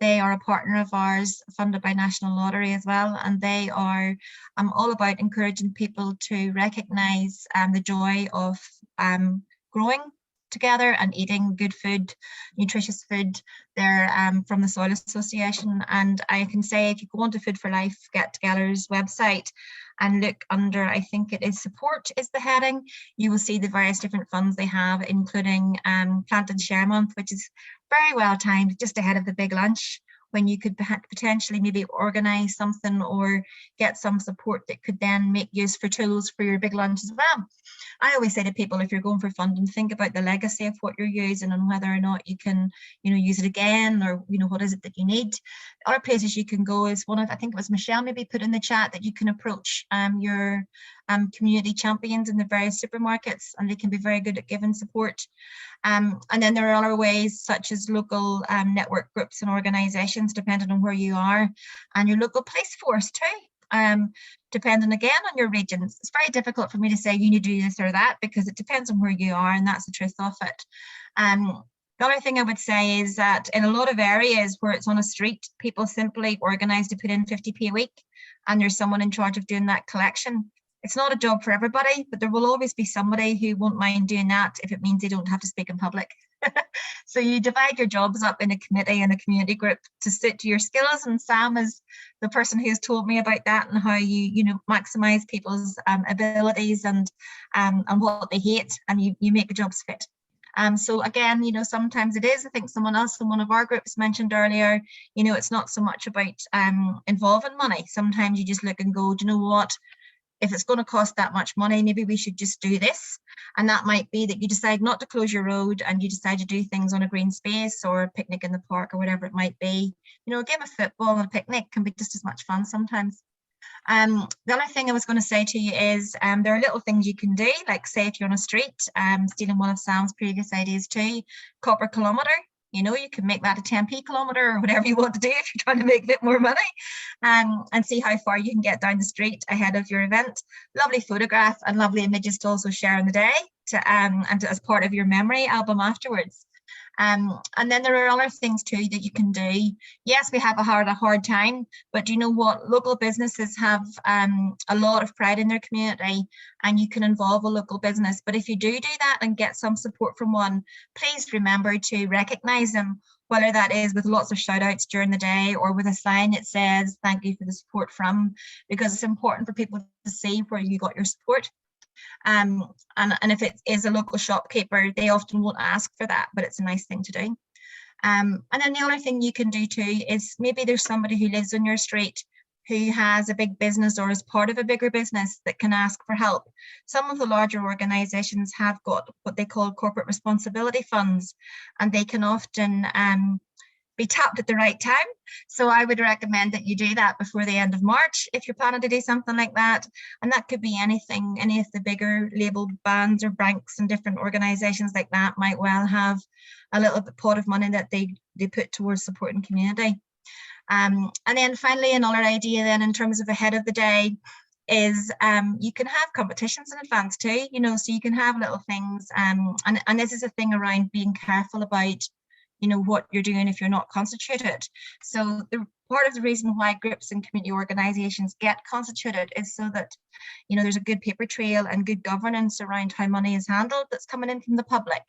They are a partner of ours, funded by National Lottery as well, and they are all about encouraging people to recognise the joy of growing together and eating good food, nutritious food. They're from the Soil Association, and I can say if you go onto Food for Life get-together's website and look under, I think it is support is the heading, you will see the various different funds they have, including Plant and Share Month, which is very well timed, just ahead of the big lunch, when you could potentially maybe organise something or get some support that could then make use for tools for your big lunch as well. I always say to people, if you're going for funding, think about the legacy of what you're using and whether or not you can, use it again, or, what is it that you need. Other places you can go is one of, I think it was Michelle maybe put in the chat, that you can approach your community champions in the various supermarkets, and they can be very good at giving support. And then there are other ways, such as local network groups and organisations, depending on where you are, and your local police force too. Depending again on your regions. It's very difficult for me to say you need to do this or that, because it depends on where you are, and that's the truth of it. The other thing I would say is that in a lot of areas where it's on a street, people simply organise to put in 50p a week, and there's someone in charge of doing that collection. It's not a job for everybody, but there will always be somebody who won't mind doing that if it means they don't have to speak in public. So you divide your jobs up in a committee and a community group to suit to your skills, and Sam is the person who has told me about that and how you maximise people's abilities and what they hate, and you make the jobs fit. So again, sometimes it is, I think someone else in one of our groups mentioned earlier, it's not so much about involving money. Sometimes you just look and go, do you know what? If it's going to cost that much money, maybe we should just do this. And that might be that you decide not to close your road and you decide to do things on a green space or a picnic in the park or whatever it might be. A game of football and a picnic can be just as much fun sometimes. The other thing I was going to say to you is there are little things you can do, like say if you're on a street, stealing one of Sam's previous ideas too, copper kilometre. You can make that a 10p kilometre or whatever you want to do if you're trying to make a bit more money, and see how far you can get down the street ahead of your event. Lovely photograph and lovely images to also share on the day and as part of your memory album afterwards. And then there are other things too that you can do. Yes, we have a hard time, but do you know what? Local businesses have a lot of pride in their community, and you can involve a local business. But if you do that and get some support from one, please remember to recognise them, whether that is with lots of shout outs during the day or with a sign that says thank you for the support from, because it's important for people to see where you got your support. And if it is a local shopkeeper, they often won't ask for that, but it's a nice thing to do. And then the other thing you can do too is maybe there's somebody who lives on your street who has a big business or is part of a bigger business that can ask for help. Some of the larger organisations have got what they call corporate responsibility funds, and they can often be tapped at the right time. So I would recommend that you do that before the end of March if you're planning to do something like that. And that could be anything. Any of the bigger labelled bands or banks and different organisations like that might well have a little bit pot of money that they put towards supporting community. And then finally, another idea then in terms of ahead of the day is you can have competitions in advance too, you know, so you can have little things. And this is a thing around being careful about, you know, what you're doing if you're not constituted. So part of the reason why groups and community organisations get constituted is so that, you know, there's a good paper trail and good governance around how money is handled that's coming in from the public.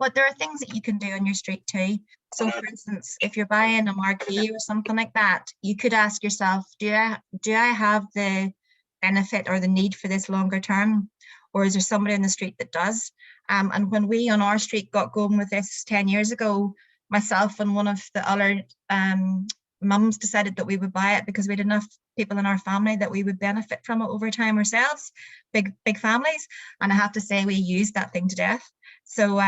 But there are things that you can do on your street too. So for instance, if you're buying a marquee or something like that, you could ask yourself, do I have the benefit or the need for this longer term? Or is there somebody in the street that does? And when we on our street got going with this 10 years ago, myself and one of the other mums decided that we would buy it because we had enough people in our family that we would benefit from it over time ourselves, big families. And I have to say we used that thing to death. So,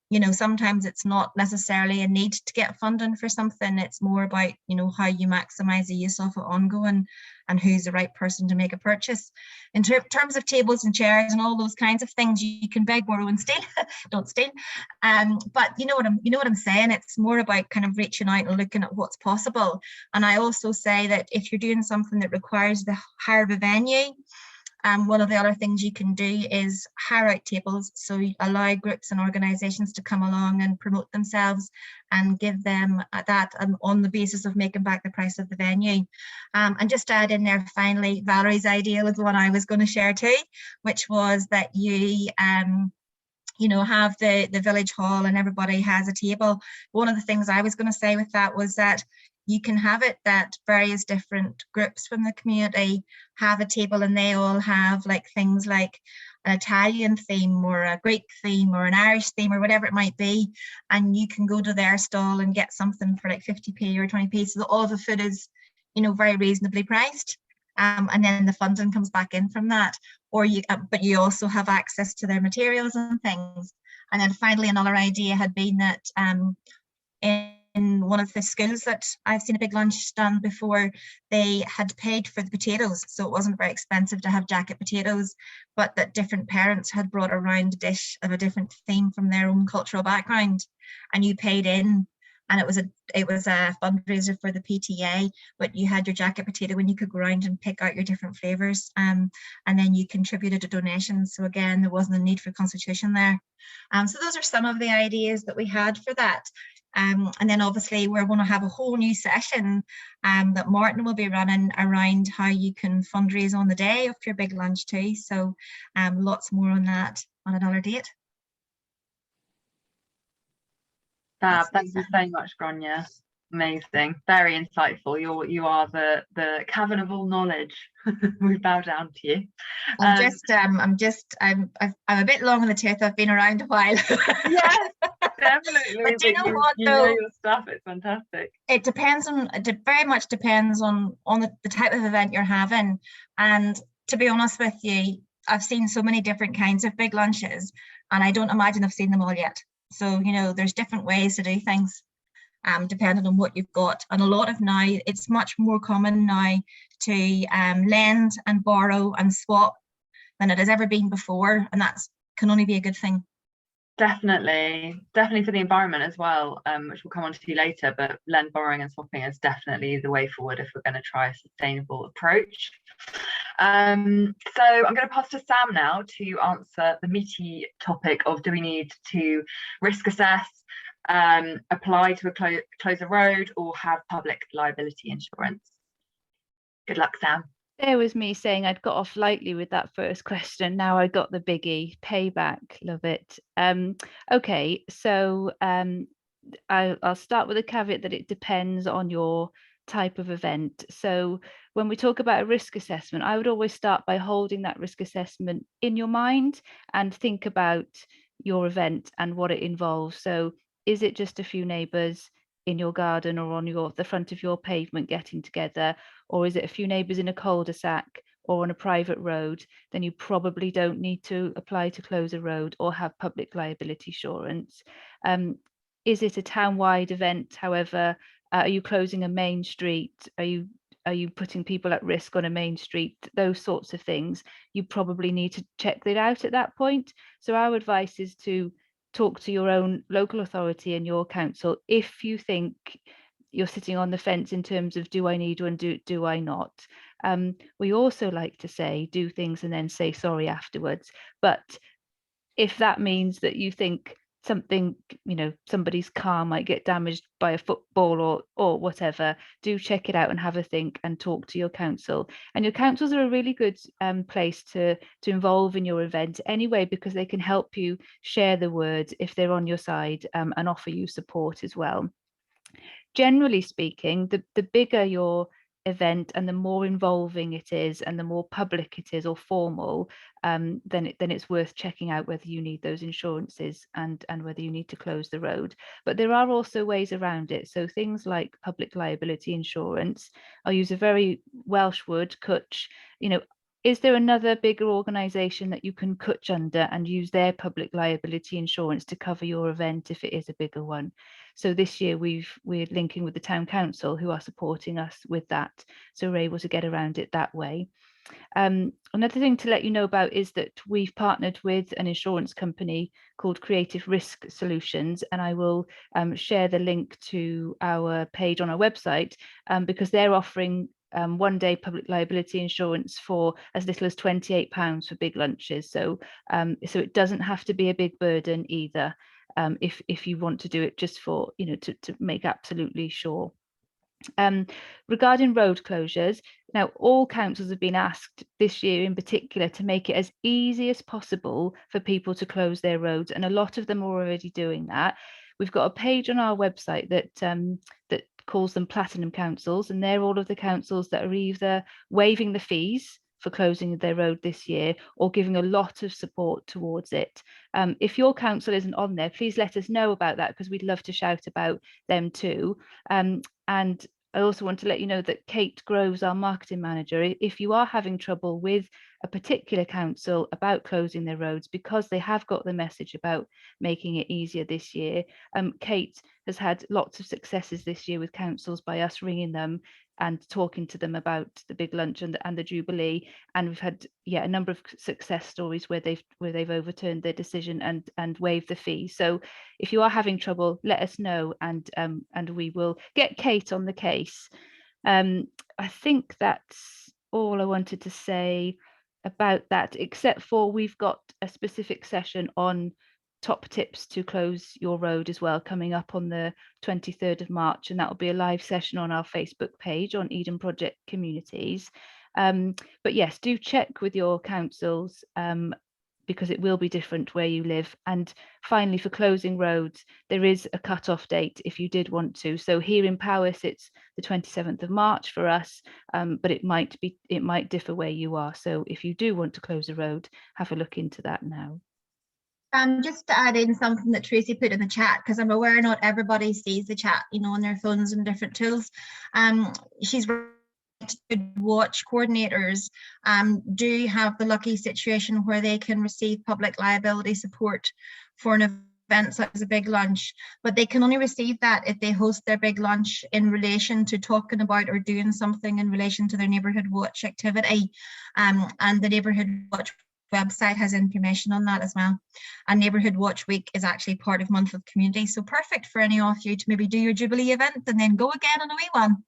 you know, sometimes it's not necessarily a need to get funding for something. It's more about, you know, how you maximise the use of it ongoing and who's the right person to make a purchase. In terms of tables and chairs and all those kinds of things, you can beg, borrow and steal. Don't steal. But you know what I'm saying? It's more about kind of reaching out and looking at what's possible. And I also say that if you're doing something that requires the hire of a venue, one of the other things you can do is hire out tables, so you allow groups and organisations to come along and promote themselves and give them that on the basis of making back the price of the venue. And just to add in there finally, Valerie's idea was the one I was going to share too, which was that you know, have the village hall and everybody has a table. One of the things I was going to say with that was that you can have it that various different groups from the community have a table and they all have like things like an Italian theme or a Greek theme or an Irish theme or whatever it might be, and you can go to their stall and get something for like 50p or 20p, so that all the food is, you know, very reasonably priced. And then the funding comes back in from that, or but you also have access to their materials and things. And then finally, another idea had been that in one of the schools that I've seen a big lunch done before, they had paid for the potatoes, so it wasn't very expensive to have jacket potatoes, but that different parents had brought around a dish of a different theme from their own cultural background, and you paid in, and it was a fundraiser for the PTA, but you had your jacket potato and you could go around and pick out your different flavours, and then you contributed a donation. So again, there wasn't a need for constitution there. So those are some of the ideas that we had for that. And then obviously we're going to have a whole new session that Martin will be running around how you can fundraise on the day of your big lunch too. So lots more on that on another date. Thank you so much, Grania. Amazing, very insightful. You are the cavern of all knowledge. We bow down to you. I'm a bit long in the tooth. I've been around a while. Yes, definitely. But do you know what you though? Know your stuff. It's fantastic. It very much depends on the type of event you're having. And to be honest with you, I've seen so many different kinds of big lunches, and I don't imagine I've seen them all yet. So, you know, there's different ways to do things. Depending on what you've got, and a lot of now it's much more common now to lend and borrow and swap than it has ever been before, and that can only be a good thing. Definitely for the environment as well, which we'll come on to later, but lend, borrowing and swapping is definitely the way forward if we're going to try a sustainable approach. So I'm going to pass to Sam now to answer the meaty topic of, do we need to risk assess apply to close a road, or have public liability insurance? Good luck, Sam. There was me saying I'd got off lightly with that first question. Now I got the biggie, payback, love it. Okay, so I'll start with a caveat that it depends on your type of event. So when we talk about a risk assessment, I would always start by holding that risk assessment in your mind and think about your event and what it involves. So is it just a few neighbours in your garden or on the front of your pavement getting together, or is it a few neighbours in a cul-de-sac or on a private road? Then you probably don't need to apply to close a road or have public liability insurance. Is it a town-wide event? However, are you closing a main street? Are you putting people at risk on a main street? Those sorts of things, you probably need to check that out at that point. So our advice is to talk to your own local authority and your council if you think you're sitting on the fence in terms of, do I need one, do I not? We also like to say, do things and then say sorry afterwards. But if that means that you think something, somebody's car might get damaged by a football or whatever, do check it out and have a think and talk to your council. And your councils are a really good place to involve in your event anyway, because they can help you share the word if they're on your side, and offer you support as well. Generally speaking, the bigger your event and the more involving it is and the more public it is or formal, then it's worth checking out whether you need those insurances and whether you need to close the road. But there are also ways around it. So things like public liability insurance, I'll use a very Welsh word, cwtch. Is there another bigger organisation that you can cwtch under and use their public liability insurance to cover your event if it is a bigger one? So this year we're linking with the town council, who are supporting us with that. So we're able to get around it that way. Another thing to let you know about is that we've partnered with an insurance company called Creative Risk Solutions, and I will share the link to our page on our website, because they're offering one-day public liability insurance for as little as £28 for big lunches. So it doesn't have to be a big burden either, if you want to do it just for, to make absolutely sure. Regarding road closures, now all councils have been asked this year in particular to make it as easy as possible for people to close their roads, and a lot of them are already doing that. We've got a page on our website that calls them platinum councils, and they're all of the councils that are either waiving the fees for closing their road this year or giving a lot of support towards it. If your council isn't on there, please let us know about that, because we'd love to shout about them too. And I also want to let you know that Kate Groves, our marketing manager, if you are having trouble with a particular council about closing their roads because they have got the message about making it easier this year, Kate has had lots of successes this year with councils by us ringing them and talking to them about the big lunch and the Jubilee, and we've had a number of success stories where they've overturned their decision and waived the fee. So if you are having trouble, let us know, and we will get Kate on the case. I think that's all I wanted to say about that, except for we've got a specific session on top tips to close your road as well, coming up on the 23rd of March, and that will be a live session on our Facebook page on Eden Project Communities. But yes, do check with your councils, because it will be different where you live. And finally, for closing roads, there is a cut-off date if you did want to. So here in Powys, it's the 27th of March for us, but it might differ where you are. So if you do want to close a road, have a look into that now. Just to add in something that Tracy put in the chat, because I'm aware not everybody sees the chat, on their phones and different tools. She's watch coordinators do have the lucky situation where they can receive public liability support for an event such as a big lunch, but they can only receive that if they host their big lunch in relation to talking about or doing something in relation to their neighbourhood watch activity, and the neighbourhood watch website has information on that as well. And Neighbourhood Watch Week is actually part of Month of Community, so perfect for any of you to maybe do your Jubilee event and then go again on a wee one.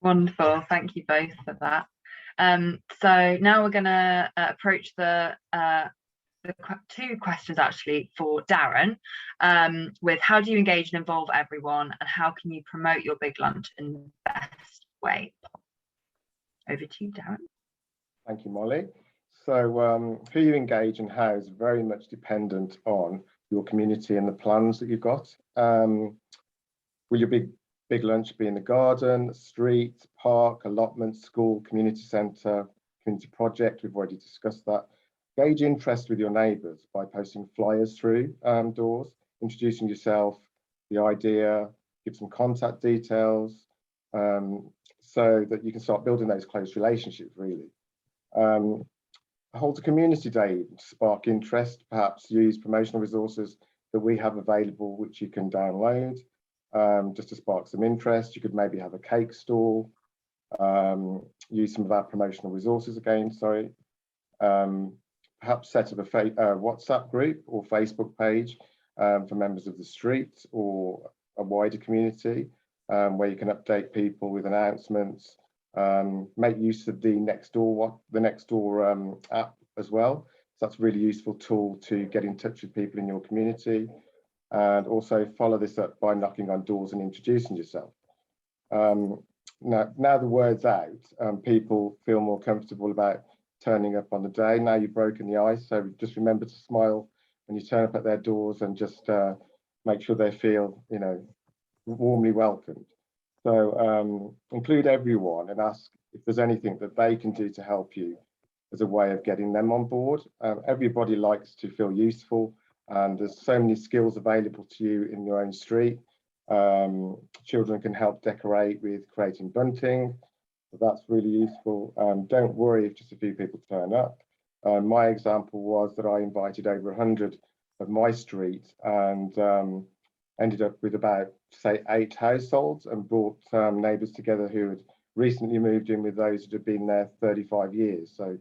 Wonderful, thank you both for that. So now we're going to approach the two questions actually for Darren, with how do you engage and involve everyone, and how can you promote your big lunch in the best way? Over to you, Darren. Thank you, Molly. So who you engage and how is very much dependent on your community and the plans that you've got. Will your big lunch be in the garden, street, park, allotment, school, community centre, community project? We've already discussed that. Gauge interest with your neighbours by posting flyers through doors, introducing yourself, the idea, give some contact details, so that you can start building those close relationships, really. Hold a community day to spark interest, perhaps use promotional resources that we have available, which you can download, just to spark some interest. You could maybe have a cake stall, use some of our promotional resources again, sorry. Perhaps set up a WhatsApp group or Facebook page for members of the street or a wider community, where you can update people with announcements. Make use of the Nextdoor app as well. So that's a really useful tool to get in touch with people in your community, and also follow this up by knocking on doors and introducing yourself. Now the word's out, people feel more comfortable about turning up on the day. Now you've broken the ice, so just remember to smile when you turn up at their doors, and just make sure they feel, you know, warmly welcomed. So include everyone and ask if there's anything that they can do to help you as a way of getting them on board. Everybody likes to feel useful, and there's so many skills available to you in your own street. Children can help decorate with creating bunting, so that's really useful. Don't worry if just a few people turn up. My example was that I invited over 100 of my street, and ended up with about, say, 8 households, and brought neighbours together who had recently moved in with those that had been there 35 years. So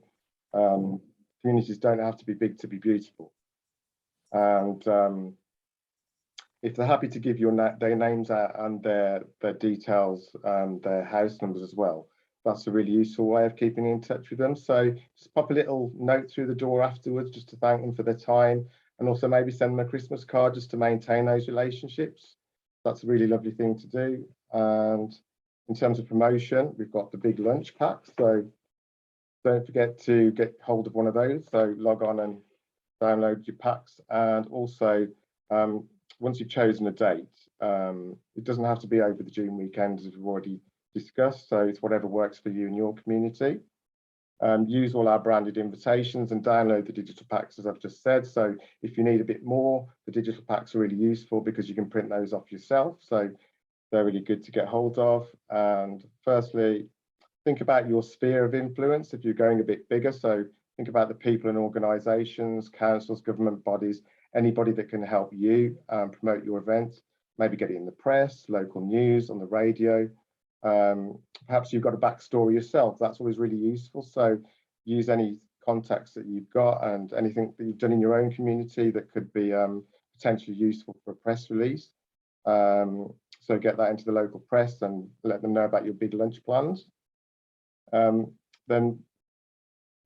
communities don't have to be big to be beautiful. And if they're happy to give their names out and their details and their house numbers as well, that's a really useful way of keeping in touch with them. So just pop a little note through the door afterwards just to thank them for their time, and also maybe send them a Christmas card just to maintain those relationships. That's a really lovely thing to do. And in terms of promotion, we've got the big lunch pack, so don't forget to get hold of one of those. So log on and download your packs. And also, once you've chosen a date, it doesn't have to be over the June weekend, as we've already discussed, so it's whatever works for you and your community. Use all our branded invitations and download the digital packs, as I've just said. So if you need a bit more, the digital packs are really useful because you can print those off yourself. So they're really good to get hold of. And firstly, think about your sphere of influence if you're going a bit bigger. So think about the people and organisations, councils, government bodies, anybody that can help you promote your event. Maybe get it in the press, local news, on the radio. Perhaps you've got a backstory yourself. That's always really useful. So use any contacts that you've got and anything that you've done in your own community that could be potentially useful for a press release. So get that into the local press and let them know about your big lunch plans. Then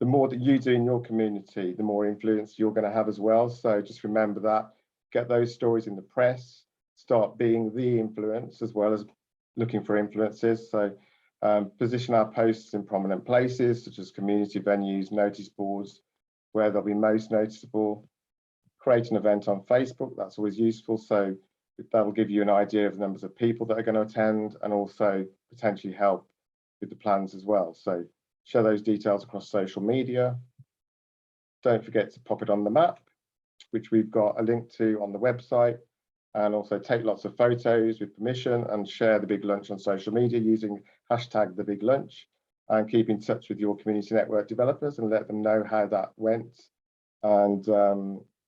the more that you do in your community, the more influence you're going to have as well. So just remember that. Get those stories in the press. Start being the influence as well as looking for influences. So position our posts in prominent places, such as community venues, notice boards, where they'll be most noticeable. Create an event on Facebook, that's always useful. So that'll give you an idea of the numbers of people that are going to attend, and also potentially help with the plans as well. So share those details across social media. Don't forget to pop it on the map, which we've got a link to on the website. And also take lots of photos with permission and share the big lunch on social media using #TheBigLunch, and keep in touch with your community network developers and let them know how that went, and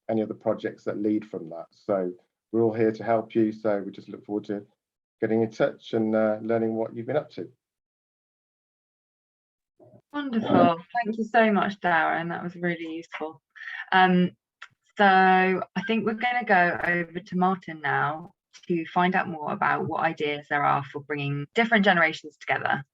any other projects that lead from that. So we're all here to help you. So we just look forward to getting in touch and learning what you've been up to. Wonderful. Thank you so much, Darren. That was really useful. So I think we're going to go over to Martin now to find out more about what ideas there are for bringing different generations together.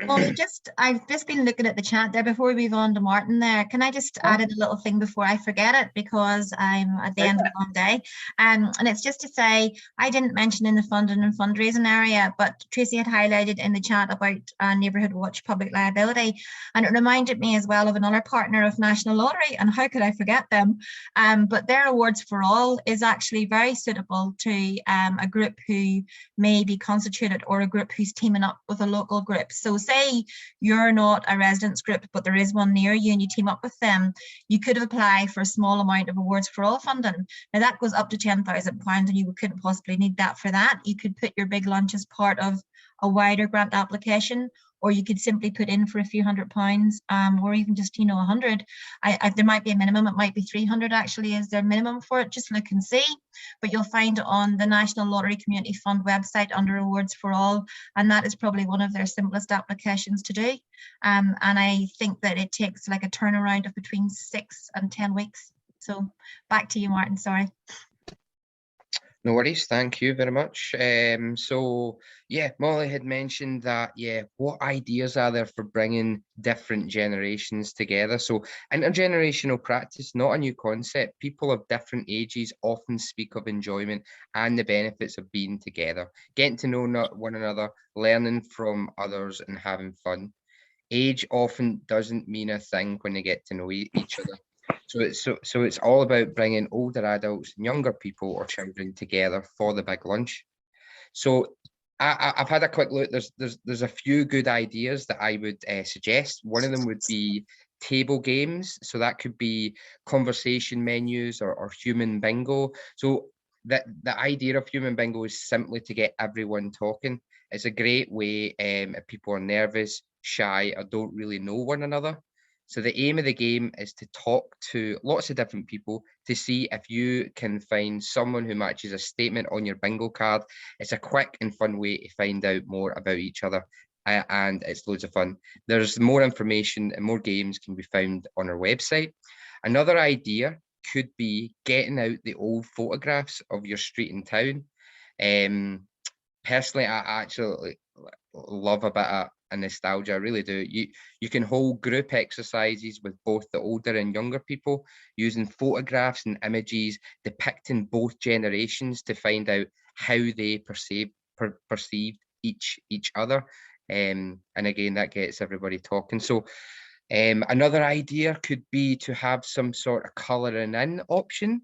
Molly, I've just been looking at the chat there before we move on to Martin there. Can I just add in a little thing before I forget it, because I'm at the end of a long day? And it's just to say, I didn't mention in the funding and fundraising area, but Tracy had highlighted in the chat about Neighbourhood Watch public liability. And it reminded me as well of another partner of National Lottery, and how could I forget them? But their Awards for All is actually very suitable to a group who may be constituted, or a group who's teaming up with a local group. So say you're not a residents group, but there is one near you and you team up with them, you could apply for a small amount of Awards for All funding. Now that goes up to £10,000 and you couldn't possibly need that for that. You could put your big lunch as part of a wider grant application, or you could simply put in for a few £100, or even just, 100. There might be a minimum, it might be 300 actually is their minimum for it. Just look and see, but you'll find it on the National Lottery Community Fund website under Awards for All, and that is probably one of their simplest applications to do. And I think that it takes like a turnaround of between 6 and 10 weeks. So back to you, Martin, sorry. No worries, thank you very much. So yeah, Molly had mentioned that, what ideas are there for bringing different generations together? So intergenerational practice, not a new concept. People of different ages often speak of enjoyment and the benefits of being together, getting to know one another, learning from others and having fun. Age often doesn't mean a thing when they get to know each other. So it's all about bringing older adults and younger people or children together for the big lunch. So I've had a quick look. There's a few good ideas that I would suggest. One of them would be table games. So that could be conversation menus or human bingo. So the idea of human bingo is simply to get everyone talking. It's a great way if people are nervous, shy, or don't really know one another. So the aim of the game is to talk to lots of different people to see if you can find someone who matches a statement on your bingo card. It's a quick and fun way to find out more about each other, and it's loads of fun. There's more information and more games can be found on our website. Another idea could be getting out the old photographs of your street and town. Personally, I actually love a bit of nostalgia. I really do. You can hold group exercises with both the older and younger people using photographs and images depicting both generations to find out how they perceived each other. And again, that gets everybody talking. So another idea could be to have some sort of colouring in option.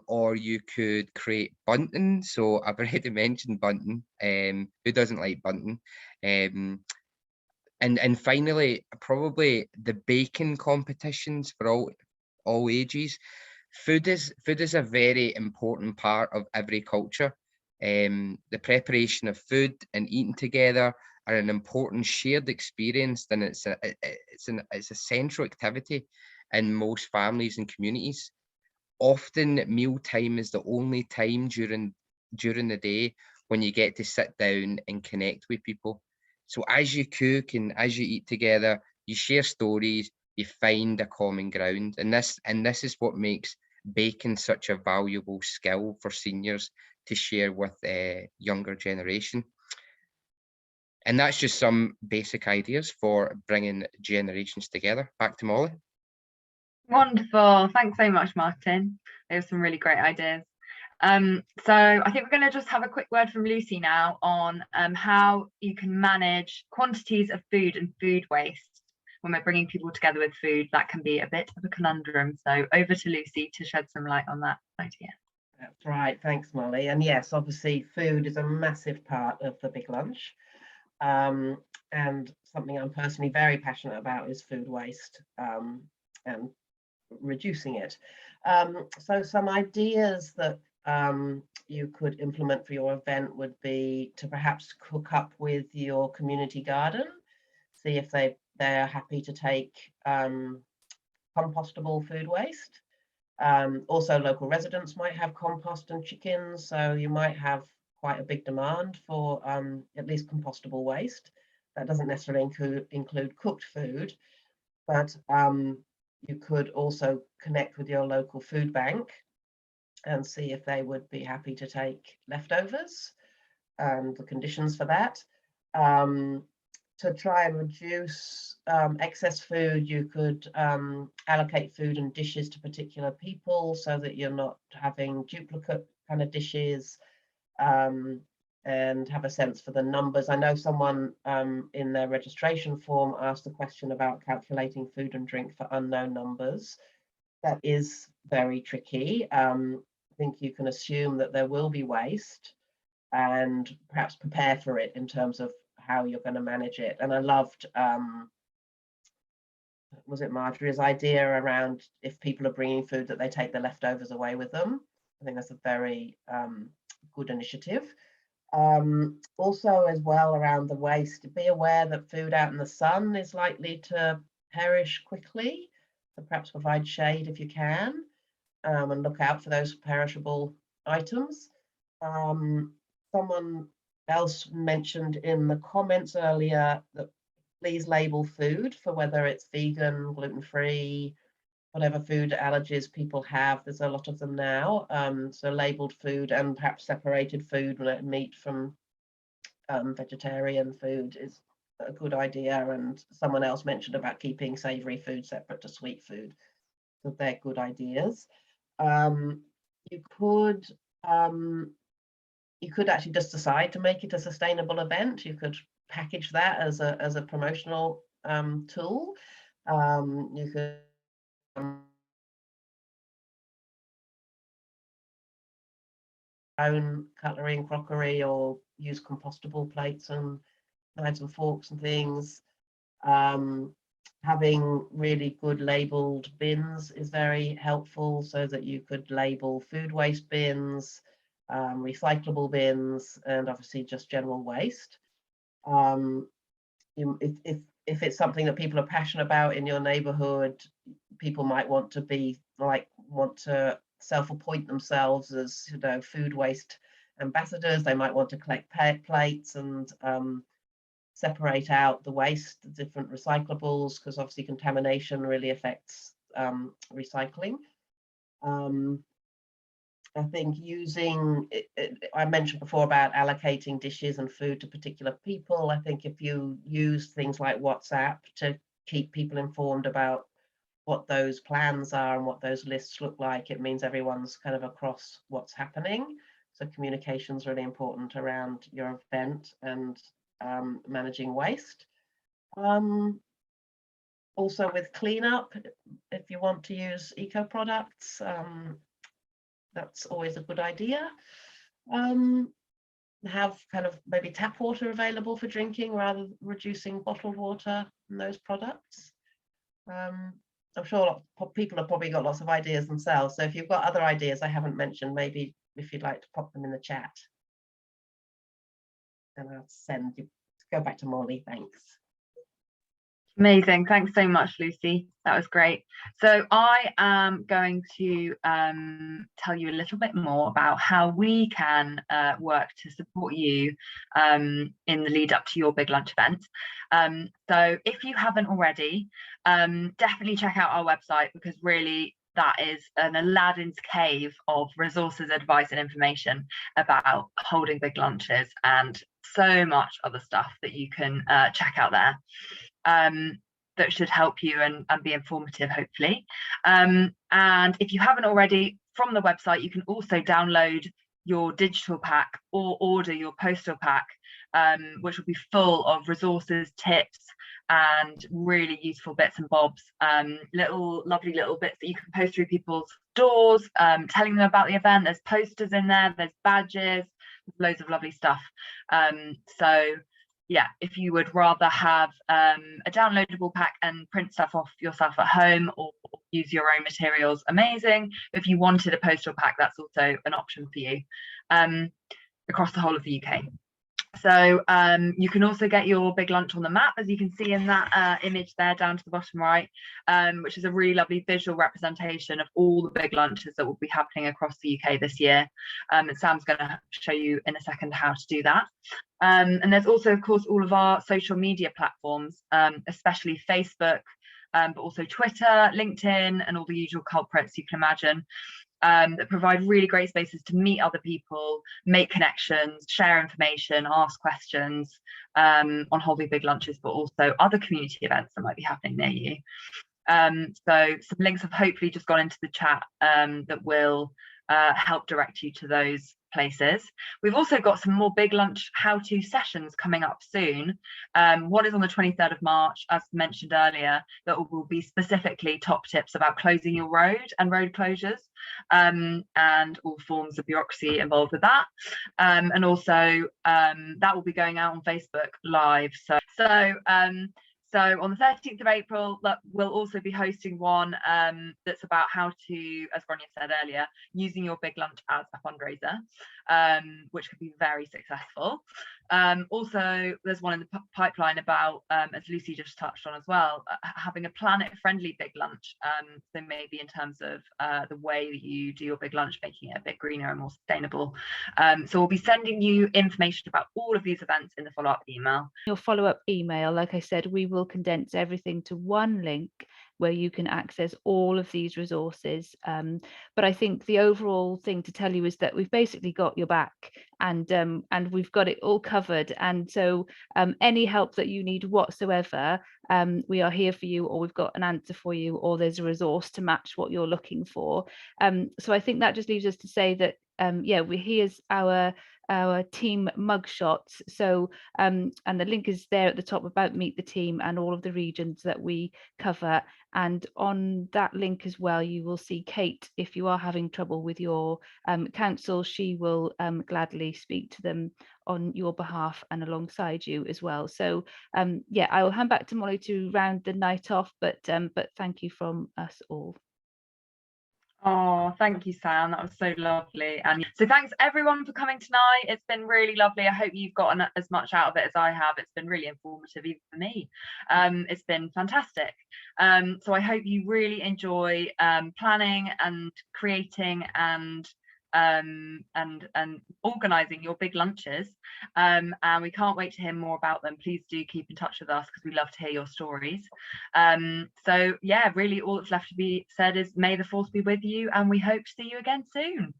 Or you could create bunting. So I've already mentioned bunting. Who doesn't like bunting? And finally, probably the baking competitions for all ages. Food is a very important part of every culture. The preparation of food and eating together are an important shared experience, and it's a central activity in most families and communities. Often mealtime is the only time during the day when you get to sit down and connect with people. So as you cook and as you eat together, you share stories, you find a common ground. And this is what makes baking such a valuable skill for seniors to share with the younger generation. And that's just some basic ideas for bringing generations together. Back to Molly. Wonderful. Thanks so much, Martin. Those are some really great ideas. So I think we're going to just have a quick word from Lucy now on how you can manage quantities of food and food waste when we're bringing people together with food. That can be a bit of a conundrum. So over to Lucy to shed some light on that idea. That's right. Thanks, Molly. And yes, obviously food is a massive part of the big lunch. And something I'm personally very passionate about is food waste and reducing it. So some ideas that you could implement for your event would be to perhaps cook up with your community garden, see if they're happy to take compostable food waste. Also, local residents might have compost and chickens, so you might have quite a big demand for at least compostable waste. That doesn't necessarily include cooked food, but you could also connect with your local food bank and see if they would be happy to take leftovers and the conditions for that. to try and reduce excess food, you could allocate food and dishes to particular people so that you're not having duplicate kind of dishes, and have a sense for the numbers. I know someone in their registration form asked a question about calculating food and drink for unknown numbers. That is very tricky. I think you can assume that there will be waste and perhaps prepare for it in terms of how you're going to manage it. And I loved, was it Marjorie's idea around if people are bringing food that they take the leftovers away with them. I think that's a very good initiative. Also as well around the waste, be aware that food out in the sun is likely to perish quickly, so perhaps provide shade if you can, and look out for those perishable items. Someone else mentioned in the comments earlier that please label food for whether it's vegan, gluten-free, whatever food allergies people have. There's a lot of them now. So labeled food and perhaps separated food, like meat from vegetarian food, is a good idea. And someone else mentioned about keeping savoury food separate to sweet food. So they're good ideas. You could actually just decide to make it a sustainable event. You could package that as a promotional tool. You could own cutlery and crockery, or use compostable plates and knives and forks and things. Having really good labeled bins is very helpful, so that you could label food waste bins, recyclable bins, and obviously just general waste. If it's something that people are passionate about in your neighborhood, people might want to self-appoint themselves as, you know, food waste ambassadors. They might want to collect plates and separate out the waste, the different recyclables, because obviously contamination really affects recycling. I think using, I mentioned before about allocating dishes and food to particular people. I think if you use things like WhatsApp to keep people informed about what those plans are and what those lists look like, it means everyone's kind of across what's happening. So communication is really important around your event and managing waste. Also with cleanup, if you want to use eco products, that's always a good idea. Have kind of maybe tap water available for drinking rather than reducing bottled water and those products. I'm sure people have probably got lots of ideas themselves. So if you've got other ideas I haven't mentioned, maybe if you'd like to pop them in the chat. And I'll send you, go back to Molly, thanks. Amazing, thanks so much, Lucy. That was great. So I am going to tell you a little bit more about how we can work to support you in the lead up to your big lunch event. So if you haven't already, definitely check out our website, because really that is an Aladdin's cave of resources, advice and information about holding big lunches, and so much other stuff that you can check out there. That should help you and be informative, hopefully. And if you haven't already, from the website, you can also download your digital pack or order your postal pack, which will be full of resources, tips, and really useful bits and bobs, lovely little bits that you can post through people's doors, telling them about the event. There's posters in there, there's badges, there's loads of lovely stuff. So yeah, if you would rather have a downloadable pack and print stuff off yourself at home, or use your own materials, amazing. If you wanted a postal pack, that's also an option for you across the whole of the UK. So you can also get your big lunch on the map, as you can see in that image there down to the bottom right, which is a really lovely visual representation of all the big lunches that will be happening across the UK this year. And Sam's going to show you in a second how to do that. And there's also, of course, all of our social media platforms, especially Facebook, but also Twitter, LinkedIn, and all the usual culprits you can imagine. that provide really great spaces to meet other people, make connections, share information, ask questions on Holby Big Lunches, but also other community events that might be happening near you. So some links have hopefully just gone into the chat that will help direct you to those places. We've also got some more Big Lunch how-to sessions coming up soon. One is on the 23rd of March, as mentioned earlier, that will be specifically top tips about closing your road and road closures, and all forms of bureaucracy involved with that. And also that will be going out on Facebook Live. So on the 13th of April, we'll also be hosting one that's about how to, as Gráinne said earlier, using your big lunch as a fundraiser, which could be very successful. Also, there's one in the pipeline about, as Lucy just touched on as well, having a planet-friendly big lunch. So maybe in terms of the way that you do your big lunch, making it a bit greener and more sustainable. So we'll be sending you information about all of these events in the follow-up email. Your follow-up email, like I said, we will condense everything to one link where you can access all of these resources. But I think the overall thing to tell you is that we've basically got your back, and we've got it all covered. And so any help that you need whatsoever, we are here for you, or we've got an answer for you, or there's a resource to match what you're looking for. So I think that just leaves us to say that here's our team mugshots. So and the link is there at the top about Meet the Team and all of the regions that we cover. And on that link as well, you will see Kate. If you are having trouble with your council, she will gladly speak to them on your behalf and alongside you as well. So I will hand back to Molly to round the night off, but thank you from us all. Oh, thank you, Sam. That was so lovely. And so thanks everyone for coming tonight. It's been really lovely. I hope you've gotten as much out of it as I have. It's been really informative, even for me. It's been fantastic. So I hope you really enjoy planning and creating and organising your big lunches, and we can't wait to hear more about them. Please do keep in touch with us because we love to hear your stories. So yeah, really all that's left to be said is may the force be with you, and we hope to see you again soon.